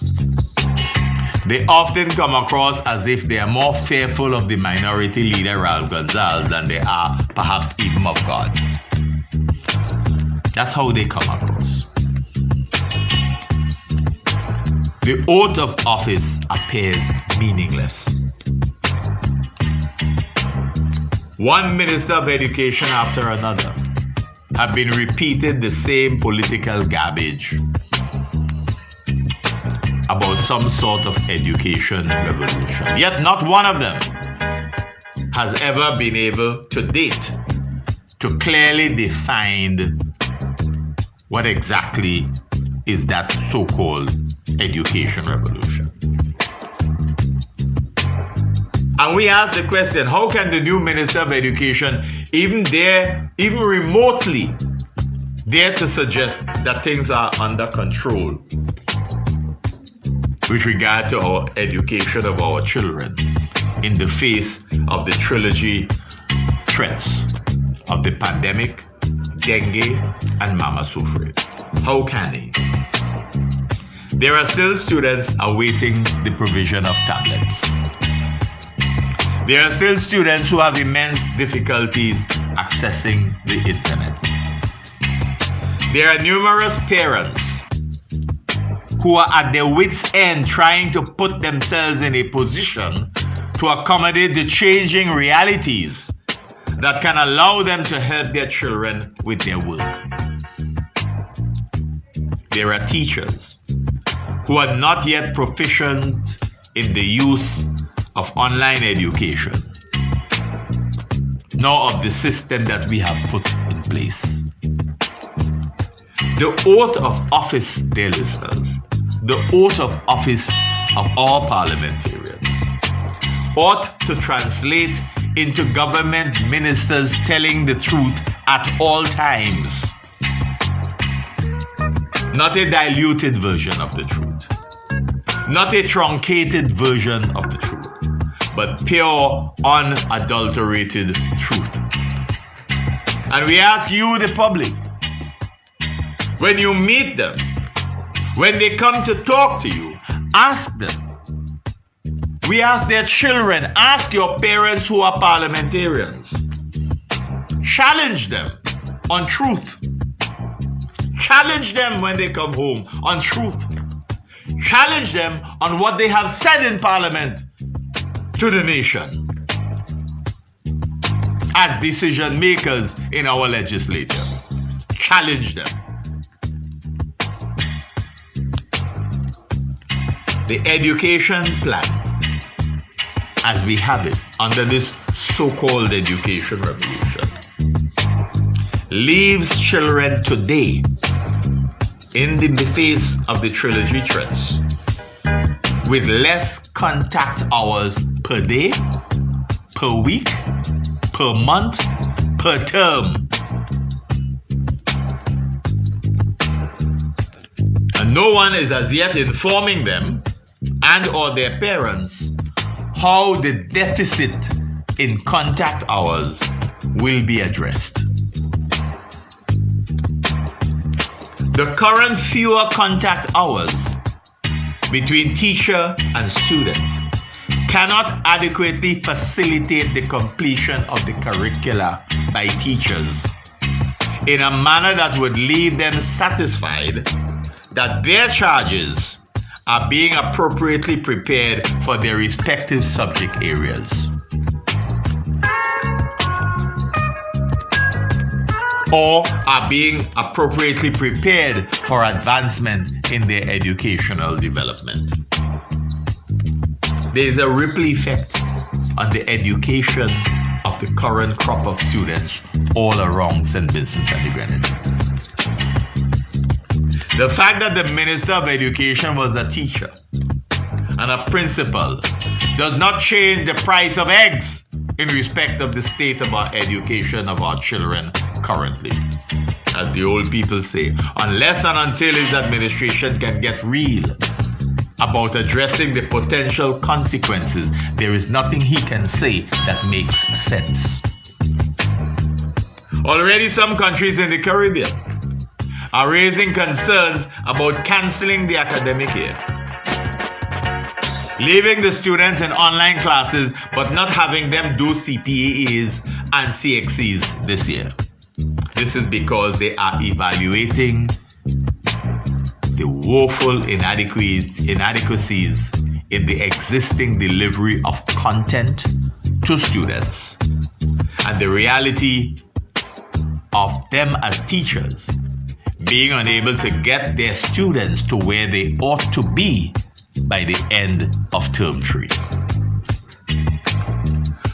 They often come across as if they are more fearful of the minority leader, Ralph Gonzalez, than they are perhaps even of God. That's how they come across. The oath of office appears meaningless. One minister of education after another have been repeated the same political garbage about some sort of education revolution. Yet not one of them has ever been able to date to clearly define what exactly is that so-called education revolution. And we ask the question, how can the new Minister of Education even remotely dare to suggest that things are under control with regard to our education of our children in the face of the trilogy threats of the pandemic, dengue, and Mama Sufre? How can he? There are still students awaiting the provision of tablets. There are still students who have immense difficulties accessing the internet. There are numerous parents who are at their wits' end trying to put themselves in a position to accommodate the changing realities that can allow them to help their children with their work. There are teachers who are not yet proficient in the use of online education, nor of the system that we have put in place. The oath of office, dear listeners, the oath of office of all parliamentarians ought to translate into government ministers telling the truth at all times. Not a diluted version of the truth, not a truncated version of the truth, but pure, unadulterated truth. And we ask you, the public, when you meet them, when they come to talk to you, ask them. We ask their children, ask your parents who are parliamentarians. Challenge them on truth. Challenge them when they come home on truth. Challenge them on what they have said in Parliament to the nation as decision makers in our legislature. Challenge them. The education plan, as we have it under this so-called education revolution, leaves children today in the face of the trilogy threats with less contact hours per day, per week, per month, per term. And no one is as yet informing them and or their parents how the deficit in contact hours will be addressed. The current fewer contact hours between teacher and student cannot adequately facilitate the completion of the curricula by teachers in a manner that would leave them satisfied that their charges are being appropriately prepared for their respective subject areas, or are being appropriately prepared for advancement in their educational development. There is a ripple effect on the education of the current crop of students all around St. Vincent and the Grenadines. The fact that the Minister of Education was a teacher and a principal does not change the price of eggs in respect of the state of our education of our children currently. As the old people say, unless and until his administration can get real about addressing the potential consequences, there is nothing he can say that makes sense. Already some countries in the Caribbean are raising concerns about canceling the academic year, leaving the students in online classes but not having them do CPAs and CXCs this year. This is because they are evaluating the woeful inadequacies in the existing delivery of content to students, and the reality of them as teachers being unable to get their students to where they ought to be by the end of term 3.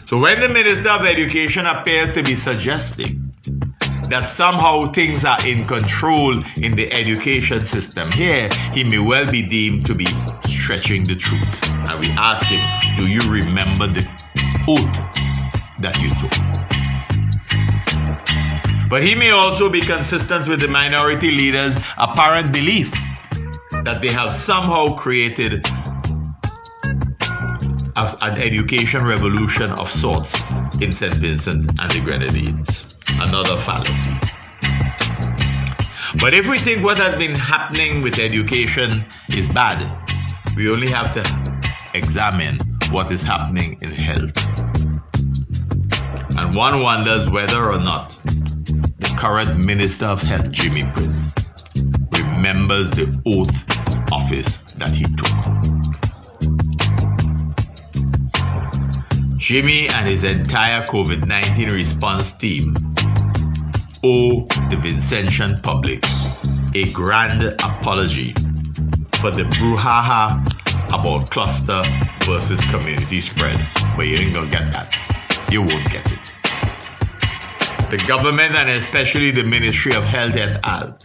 So when the Minister of Education appears to be suggesting that somehow things are in control in the education system here, he may well be deemed to be stretching the truth. And we ask him, do you remember the oath that you took? But he may also be consistent with the minority leaders' apparent belief that they have somehow created an education revolution of sorts in St. Vincent and the Grenadines. Another fallacy. But if we think what has been happening with education is bad, we only have to examine what is happening in health. And one wonders whether or not the current Minister of Health, Jimmy Prince, remembers the oath of office that he took. Jimmy and his entire COVID-19 response team owe the Vincentian public a grand apology for the brouhaha about cluster versus community spread. But you ain't gonna get that. You won't get it. The government and especially the Ministry of Health et al.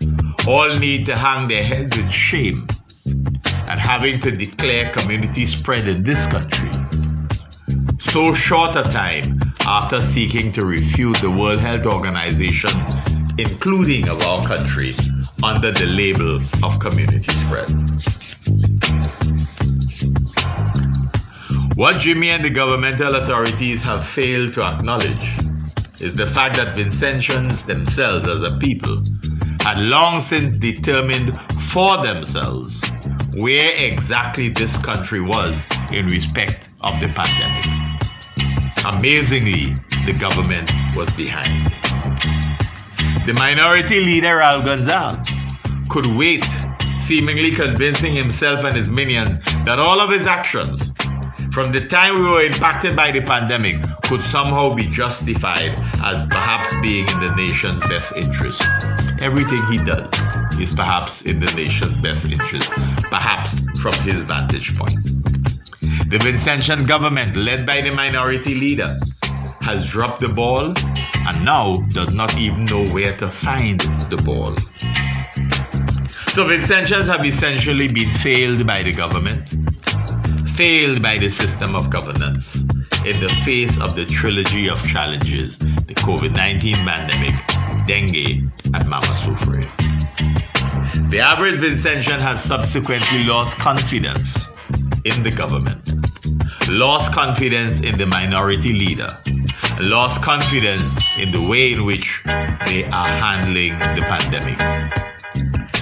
All need to hang their heads in shame at having to declare community spread in this country so short a time after seeking to refute the World Health Organization, including of our country, under the label of community spread. What Jimmy and the governmental authorities have failed to acknowledge is the fact that Vincentians themselves as a people had long since determined for themselves where exactly this country was in respect of the pandemic. Amazingly, the government was behind. The minority leader, Al Gonzalez, could wait, seemingly convincing himself and his minions that all of his actions from the time we were impacted by the pandemic could somehow be justified as perhaps being in the nation's best interest. Everything he does is perhaps in the nation's best interest, perhaps from his vantage point. The Vincentian government, led by the minority leader, has dropped the ball and now does not even know where to find the ball. So Vincentians have essentially been failed by the government, failed by the system of governance in the face of the trilogy of challenges, the COVID-19 pandemic, dengue, and Mama Sufre. The average Vincentian has subsequently lost confidence in the government, lost confidence in the minority leader, lost confidence in the way in which they are handling the pandemic.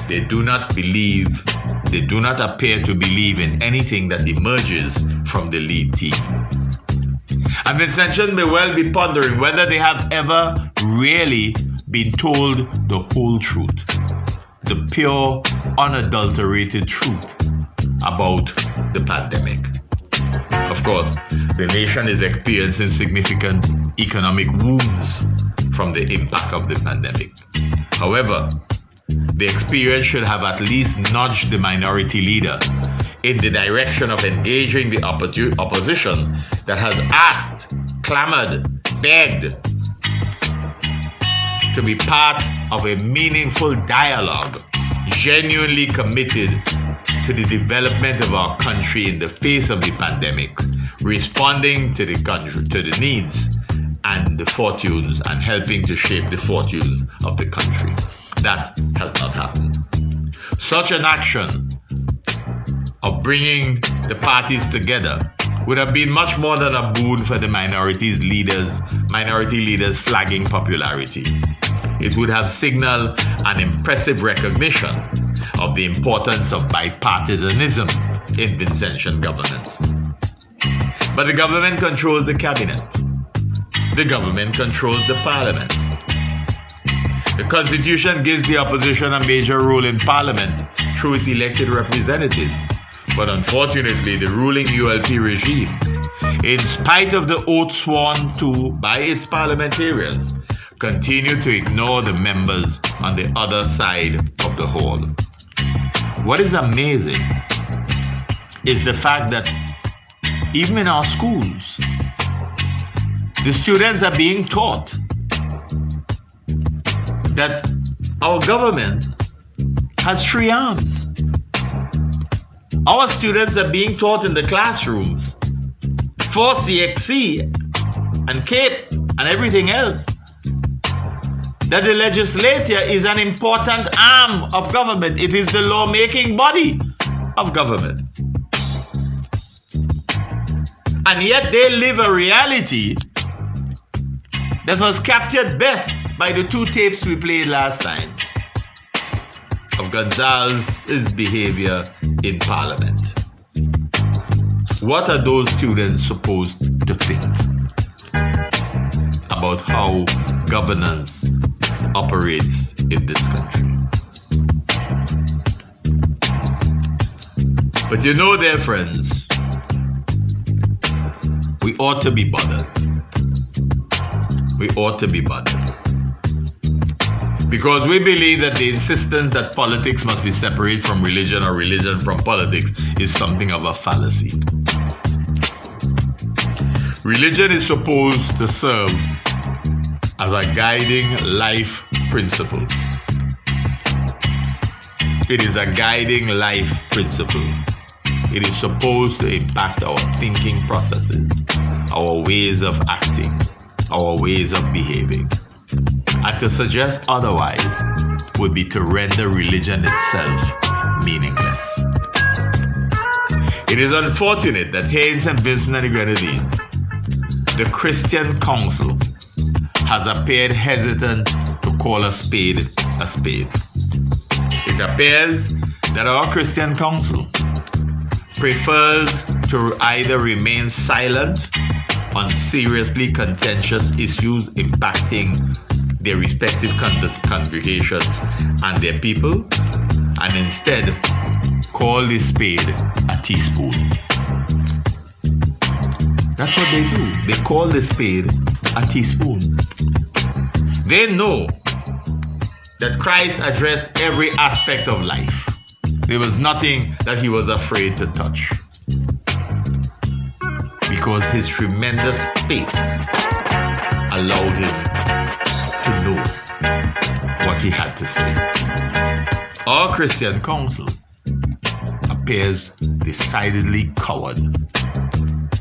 They do not appear to believe in anything that emerges from the lead team. And Vincentians may well be pondering whether they have ever really been told the whole truth, the pure, unadulterated truth about the pandemic. Of course, the nation is experiencing significant economic wounds from the impact of the pandemic. However, the experience should have at least nudged the minority leader in the direction of engaging the opposition that has asked, clamored, begged to be part of a meaningful dialogue, genuinely committed to the development of our country in the face of the pandemic, responding to the needs and the fortunes and helping to shape the fortunes of the country. That has not happened. Such an action of bringing the parties together would have been much more than a boon for the minority leaders' flagging popularity. It would have signaled an impressive recognition of the importance of bipartisanism in Vincentian governance. But the government controls the cabinet. The government controls the parliament. The Constitution gives the opposition a major role in Parliament through its elected representatives, But unfortunately, the ruling ULP regime, in spite of the oath sworn to by its parliamentarians, continue to ignore the members on the other side of the hall. What is amazing is the fact that even in our schools, the students are being taught that our government has 3 arms. Our students are being taught in the classrooms for CXC and CAPE and everything else that the legislature is an important arm of government. It is the lawmaking body of government. And yet they live a reality that was captured best by the 2 tapes we played last time of Gonzalez's behavior in Parliament. What are those students supposed to think about how governance operates in this country? But you know, dear friends, we ought to be bothered. We ought to be bothered. Because we believe that the insistence that politics must be separate from religion or religion from politics is something of a fallacy. Religion is supposed to serve as a guiding life principle. It is a guiding life principle. It is supposed to impact our thinking processes, our ways of acting, our ways of behaving. And to suggest otherwise would be to render religion itself meaningless. It is unfortunate that here in St. Vincent and the Grenadines, the Christian Council has appeared hesitant to call a spade a spade. It appears that our Christian Council prefers to either remain silent on seriously contentious issues impacting their respective congregations and their people, and instead call the spade a teaspoon. That's what they do. They call the spade a teaspoon. They know that Christ addressed every aspect of life. There was nothing that he was afraid to touch, because his tremendous faith allowed him to know what he had to say. Our Christian Council appears decidedly coward.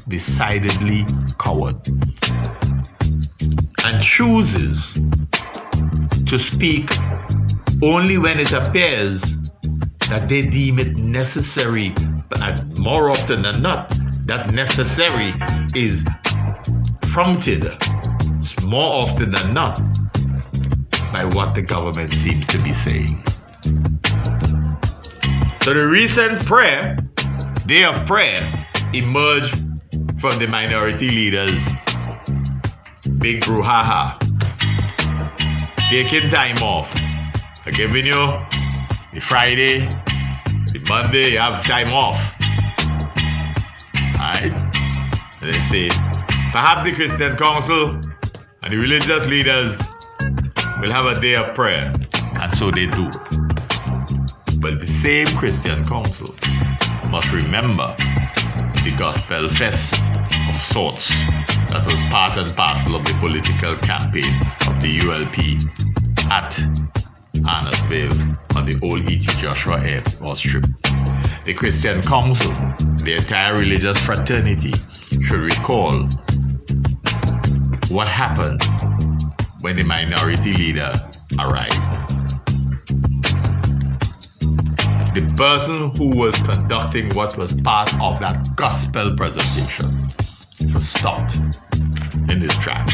Decidedly coward. And chooses to speak only when it appears that they deem it necessary, but more often than not, that necessary is prompted more often than not by what the government seems to be saying. So the recent day of prayer, emerged from the minority leaders' big brouhaha, taking time off. I'm giving you the Friday, the Monday, you have time off. Alright? And they say, perhaps the Christian Council and the religious leaders will have a day of prayer. And so they do. But the same Christian Council must remember the gospel fest of sorts that was part and parcel of the political campaign of the ULP at Annisvale on the old E.T. Joshua Airstrip. The Christian Council, the entire religious fraternity, should recall what happened when the minority leader arrived. The person who was conducting what was part of that gospel presentation was stopped in his tracks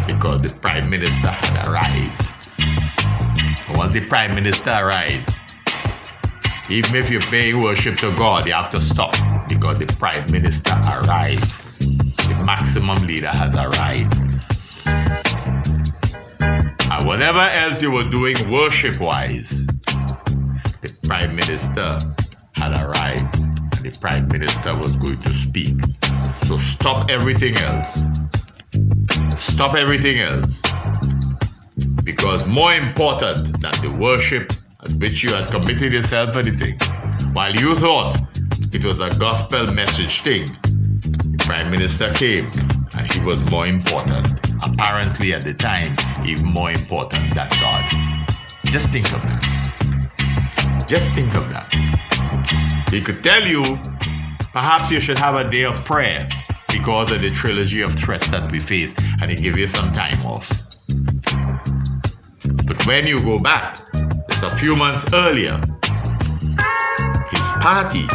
because the Prime Minister had arrived. And once the Prime Minister arrived, even if you're paying worship to God, you have to stop because the Prime Minister arrived. The maximum leader has arrived. And whatever else you were doing worship-wise, the Prime Minister had arrived and the Prime Minister was going to speak. So stop everything else. Stop everything else. Because more important than the worship at which you had committed yourself anything, while you thought it was a gospel message thing, the Prime Minister came and he was more important. Apparently at the time, even more important than God. Just think of that. Just think of that. He could tell you, perhaps you should have a day of prayer because of the trilogy of threats that we face, and he give you some time off. But when you go back, just a few months earlier, his party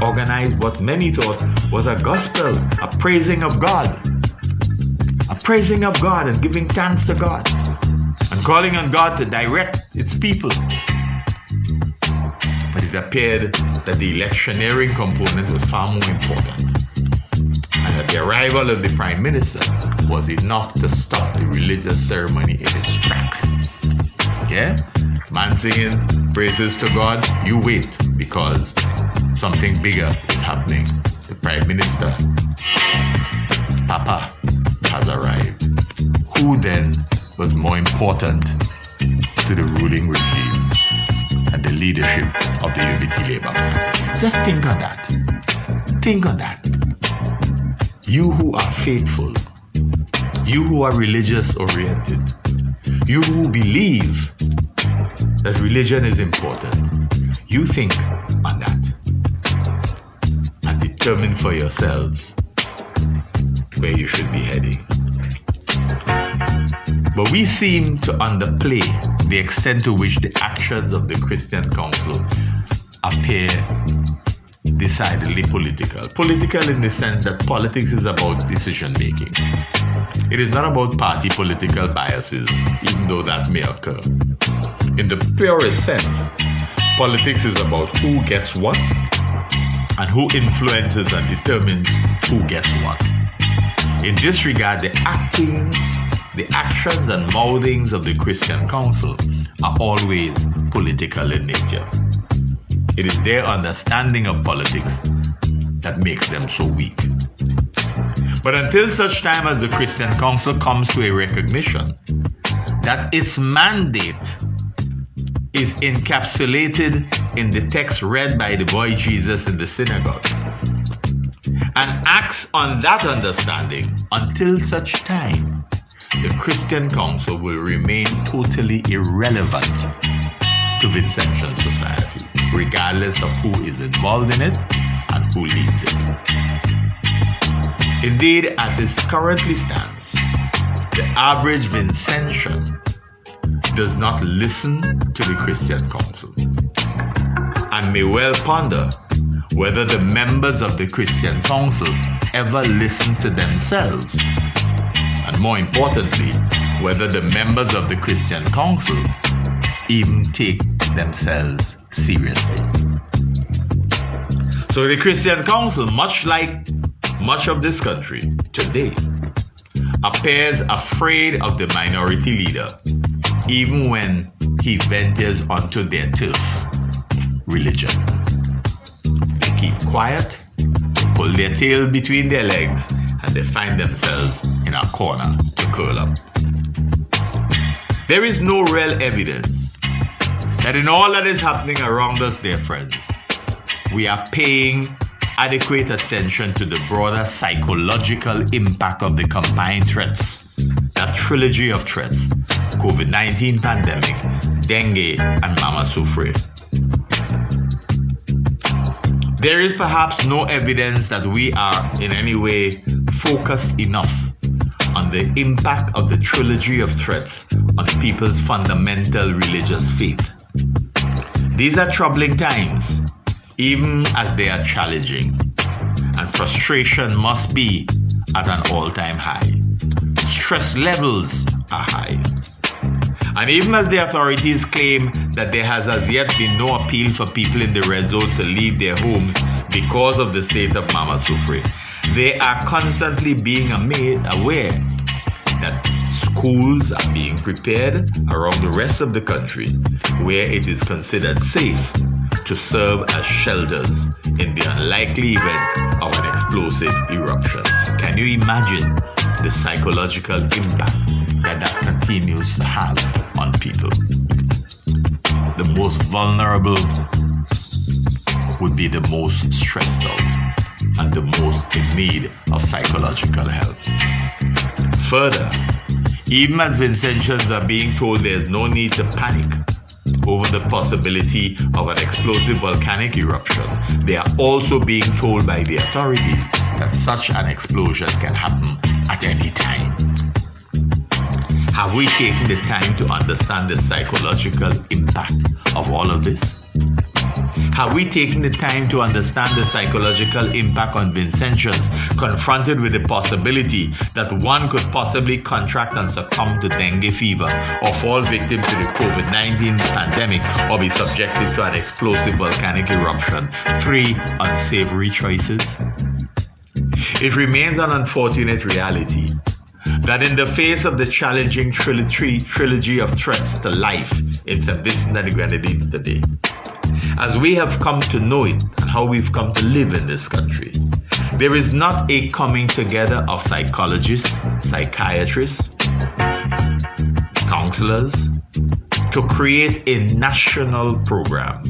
organized what many thought was a gospel, a praising of God. A praising of God and giving thanks to God. And calling on God to direct its people. But it appeared that the electioneering component was far more important. And that the arrival of the Prime Minister was enough to stop the religious ceremony in its tracks. Yeah? Man singing praises to God, you wait, because something bigger is happening. The Prime Minister, Papa, has arrived. Who then was more important to the ruling regime and the leadership of the Unity Labour Party? Just think on that. Think on that. You who are faithful, you who are religious oriented, you who believe that religion is important, you think on that and determine for yourselves where you should be heading. But we seem to underplay the extent to which the actions of the Christian Council appear decidedly political. Political in the sense that politics is about decision making. It is not about party political biases, even though that may occur. In the purest sense, politics is about who gets what and who influences and determines who gets what. In this regard, the actions and mouthings of the Christian Council are always political in nature. It is their understanding of politics that makes them so weak. But until such time as the Christian Council comes to a recognition that its mandate is encapsulated in the text read by the boy Jesus in the synagogue, and acts on that understanding, until such time, the Christian Council will remain totally irrelevant to Vincentian society, regardless of who is involved in it and who leads it. Indeed, as it currently stands, the average Vincentian does not listen to the Christian Council and may well ponder whether the members of the Christian Council ever listen to themselves, and more importantly, whether the members of the Christian Council even take themselves seriously. So the Christian Council, much like much of this country today, appears afraid of the minority leader, even when he ventures onto their turf, religion. They keep quiet, pull their tail between their legs, and they find themselves in a corner to curl up. There is no real evidence that in all that is happening around us, dear friends, we are paying adequate attention to the broader psychological impact of the combined threats, that trilogy of threats, COVID-19 pandemic, dengue, and Mama Sufre. There is perhaps no evidence that we are in any way focused enough on the impact of the trilogy of threats on people's fundamental religious faith. These are troubling times, even as they are challenging, and frustration must be at an all-time high. Stress levels are high. And even as the authorities claim that there has as yet been no appeal for people in the red zone to leave their homes because of the state of Mama Sufre, they are constantly being made aware that schools are being prepared around the rest of the country where it is considered safe to serve as shelters in the unlikely event of an explosive eruption. Can you imagine the psychological impact that continues to have on people? The most vulnerable would be the most stressed out and the most in need of psychological help. Further, even as Vincentians are being told there's no need to panic over the possibility of an explosive volcanic eruption, they are also being told by the authorities that such an explosion can happen at any time. Have we taken the time to understand the psychological impact of all of this? Have we taken the time to understand the psychological impact on Vincentians confronted with the possibility that one could possibly contract and succumb to dengue fever or fall victim to the COVID-19 pandemic or be subjected to an explosive volcanic eruption? 3 unsavory choices. It remains an unfortunate reality that in the face of the challenging trilogy of threats to life in St. Vincent and the Grenadines today, as we have come to know it and how we've come to live in this country, there is not a coming together of psychologists, psychiatrists, counselors to create a national program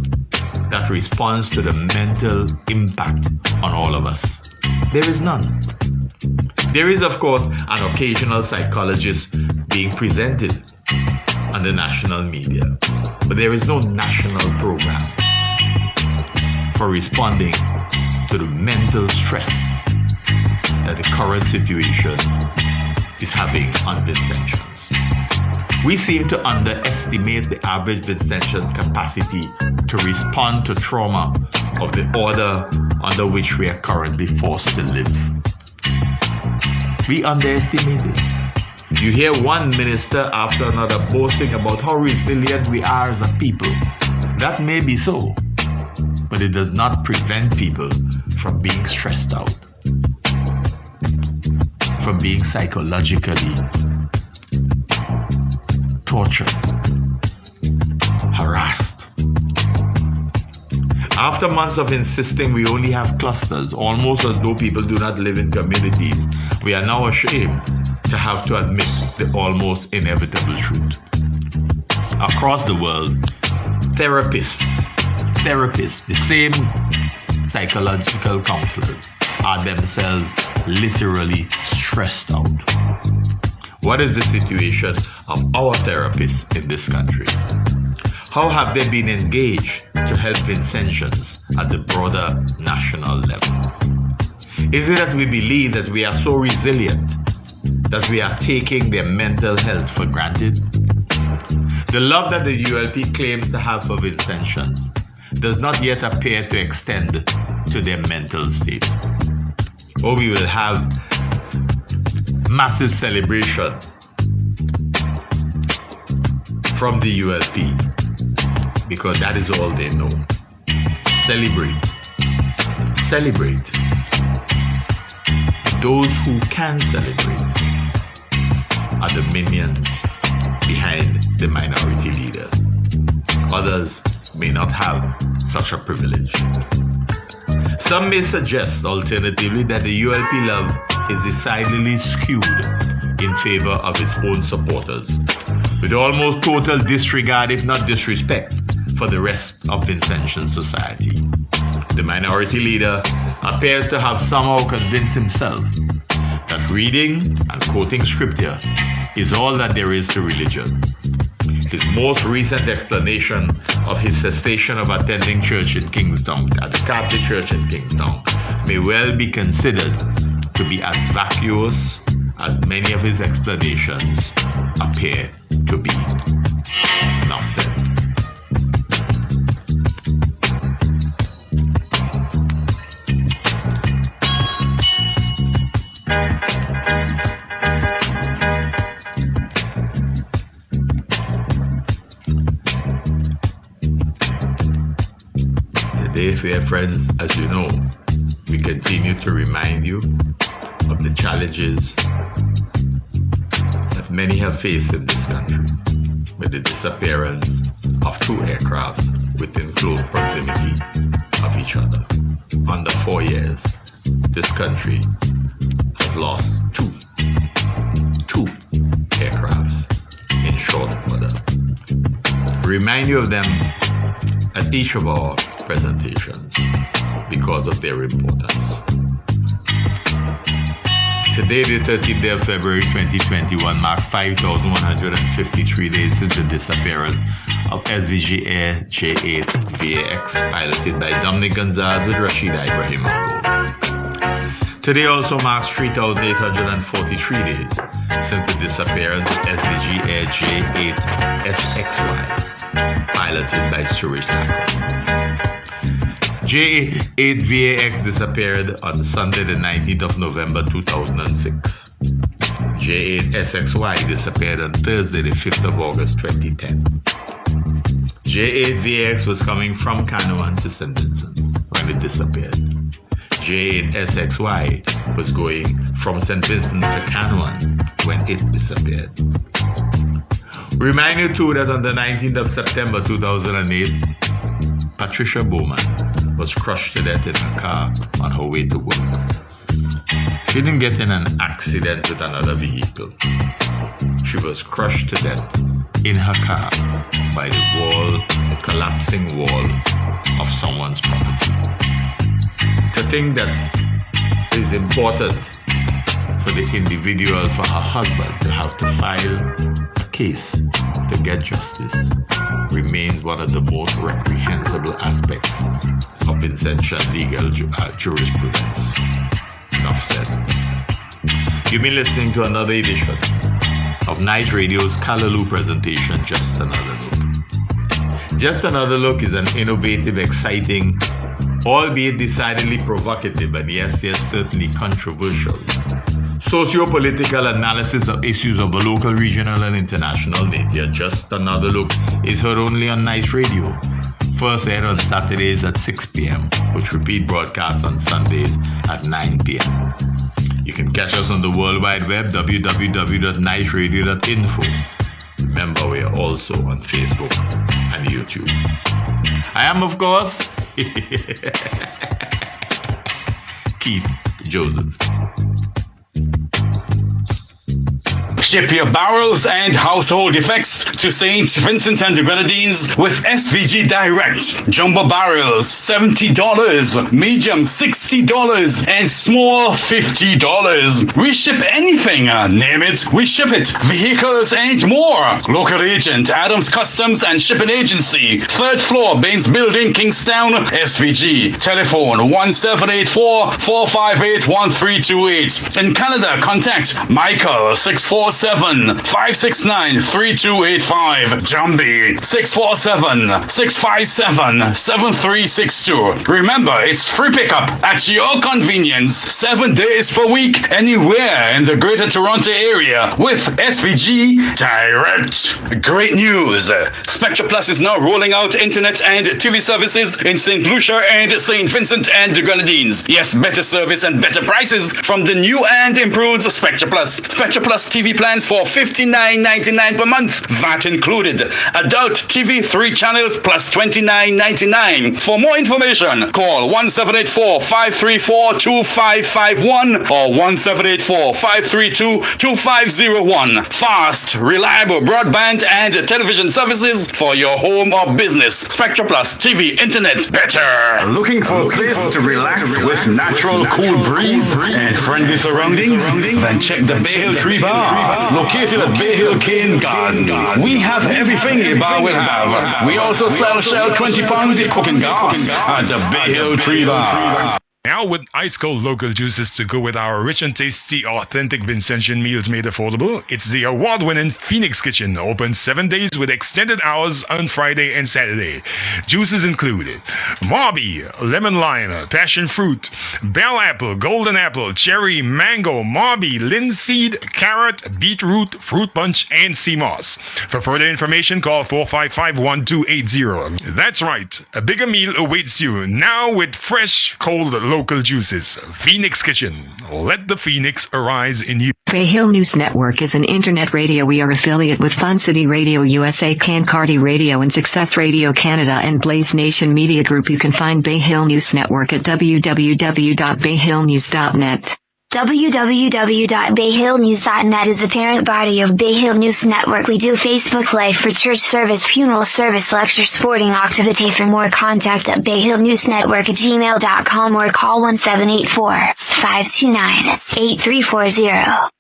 that responds to the mental impact on all of us. There is none. There is, of course, an occasional psychologist being presented on the national media, but there is no national program for responding to the mental stress that the current situation is having on Vincentians. We seem to underestimate the average Vincentian's capacity to respond to trauma of the order under which we are currently forced to live. We underestimate it. You hear one minister after another boasting about how resilient we are as a people. That may be so, but it does not prevent people from being stressed out, from being psychologically tortured, harassed. After months of insisting we only have clusters, almost as though people do not live in communities, we are now ashamed to have to admit the almost inevitable truth. Across the world, therapists, the same psychological counselors, are themselves literally stressed out. What is the situation of our therapists in this country? How have they been engaged to help Vincentians at the broader national level? Is it that we believe that we are so resilient that we are taking their mental health for granted? The love that the ULP claims to have for Vincentians does not yet appear to extend to their mental state. Or we will have massive celebration from the ULP, because that is all they know. Celebrate. Those who can celebrate are the minions behind the minority leader. Others may not have such a privilege. Some may suggest, alternatively, that the ULP love is decidedly skewed in favor of its own supporters, with almost total disregard, if not disrespect, for the rest of Vincentian society. The minority leader appears to have somehow convinced himself that reading and quoting scripture is all that there is to religion. His most recent explanation of his cessation of attending church in Kingstown, at the Catholic Church in Kingstown, may well be considered to be as vacuous as many of his explanations appear to be. Enough said. Today, fair friends, as you know, we continue to remind you of the challenges that many have faced in this country, with the disappearance of 2 aircrafts within close proximity of each other. Under 4 years, this country has lost two aircrafts in short order. Remind you of them at each of our presentations because of their importance. Today, the 13th day of February 2021, marks 5,153 days since the disappearance of SVG Air J8 VAX, piloted by Dominic Gonzalez with Rashida Ibrahim on board. Today also marks 3,843 days since the disappearance of SVG Air J8 SXY, piloted by Suresh Thakur. J8 VAX disappeared on Sunday the 19th of November 2006. J8 SXY disappeared on Thursday the 5th of August 2010. J8 VAX was coming from Canouan to St. Vincent when it disappeared. J8 SXY was going from St. Vincent to Canouan when it disappeared. Remind you too that on the 19th of September 2008, Patricia Bowman was crushed to death in her car on her way to work. She didn't get in an accident with another vehicle. She was crushed to death in her car by the collapsing wall of someone's property. To think that it is important for the individual, for her husband, to have to file a case to get justice remains one of the most reprehensible aspects of Vincentian legal jurisprudence. Enough said. You've been listening to another edition of Night Radio's Callaloo presentation, Just Another Look. Just Another Look is an innovative, exciting, albeit decidedly provocative, and yes, certainly controversial, socio-political analysis of issues of a local, regional, and international nature. Just Another Look is heard only on Night Radio. First aired on Saturdays at 6 p.m., with repeat broadcasts on Sundays at 9 p.m. You can catch us on the World Wide Web, www.nightradio.info. Remember, we are also on Facebook and YouTube. I am, of course, Keith Joseph.
Ship your barrels and household effects to St. Vincent and the Grenadines with SVG Direct. Jumbo barrels, $70, medium, $60, and small, $50. We ship anything, name it, we ship it. Vehicles and more. Local agent, Adams Customs and Shipping Agency, 3rd floor, Baines Building, Kingstown, SVG. Telephone 1784-458-1328. In Canada, contact Michael 647-569-3285. Jambi 647-657-7362. Remember, it's free pickup at your convenience, 7 days per week, anywhere in the Greater Toronto area with SVG Direct. Great news! Spectra Plus is now rolling out internet and TV services in St. Lucia and St. Vincent and the Grenadines. Yes, better service and better prices from the new and improved Spectra Plus. Spectra Plus TV plans for $59.99 per month, VAT included. Adult TV 3 channels plus $29.99. For more information, call 1784-534-2551 or 1784-532-2501. Fast, reliable broadband and television services for your home or business. Spectra Plus TV, internet, better. Looking for a place to relax with natural cool breeze and friendly surroundings? Then check the Bay Hill Tree Bar, located at Bay Hill Cane Garden. We have everything a bar will have. We also sell 20-pound cooking gas at the Bay Hill Tree Bar.
Now with ice cold local juices to go with our rich and tasty authentic Vincentian meals made affordable, it's the award-winning Phoenix Kitchen, open 7 days with extended hours on Friday and Saturday. Juices included Marby, lemon lime, passion fruit, bell apple, golden apple, cherry, mango, Marby, linseed, carrot, beetroot, fruit punch, and sea moss. For further information, call 455-1280. That's right, a bigger meal awaits you now with fresh, cold local local juices. Phoenix Kitchen. Let the phoenix arise in you.
Bay Hill News Network is an internet radio. We are affiliate with Fun City Radio USA, Cancardi Radio, and Success Radio Canada and Blaze Nation Media Group. You can find Bay Hill News Network at www.bayhillnews.net.
www.bayhillnews.net is the parent body of Bay Hill News Network. We do Facebook Live for church service, funeral service, lecture, sporting activity. For more, contact at bayhillnewsnetwork@gmail.com or call 1784-529-8340.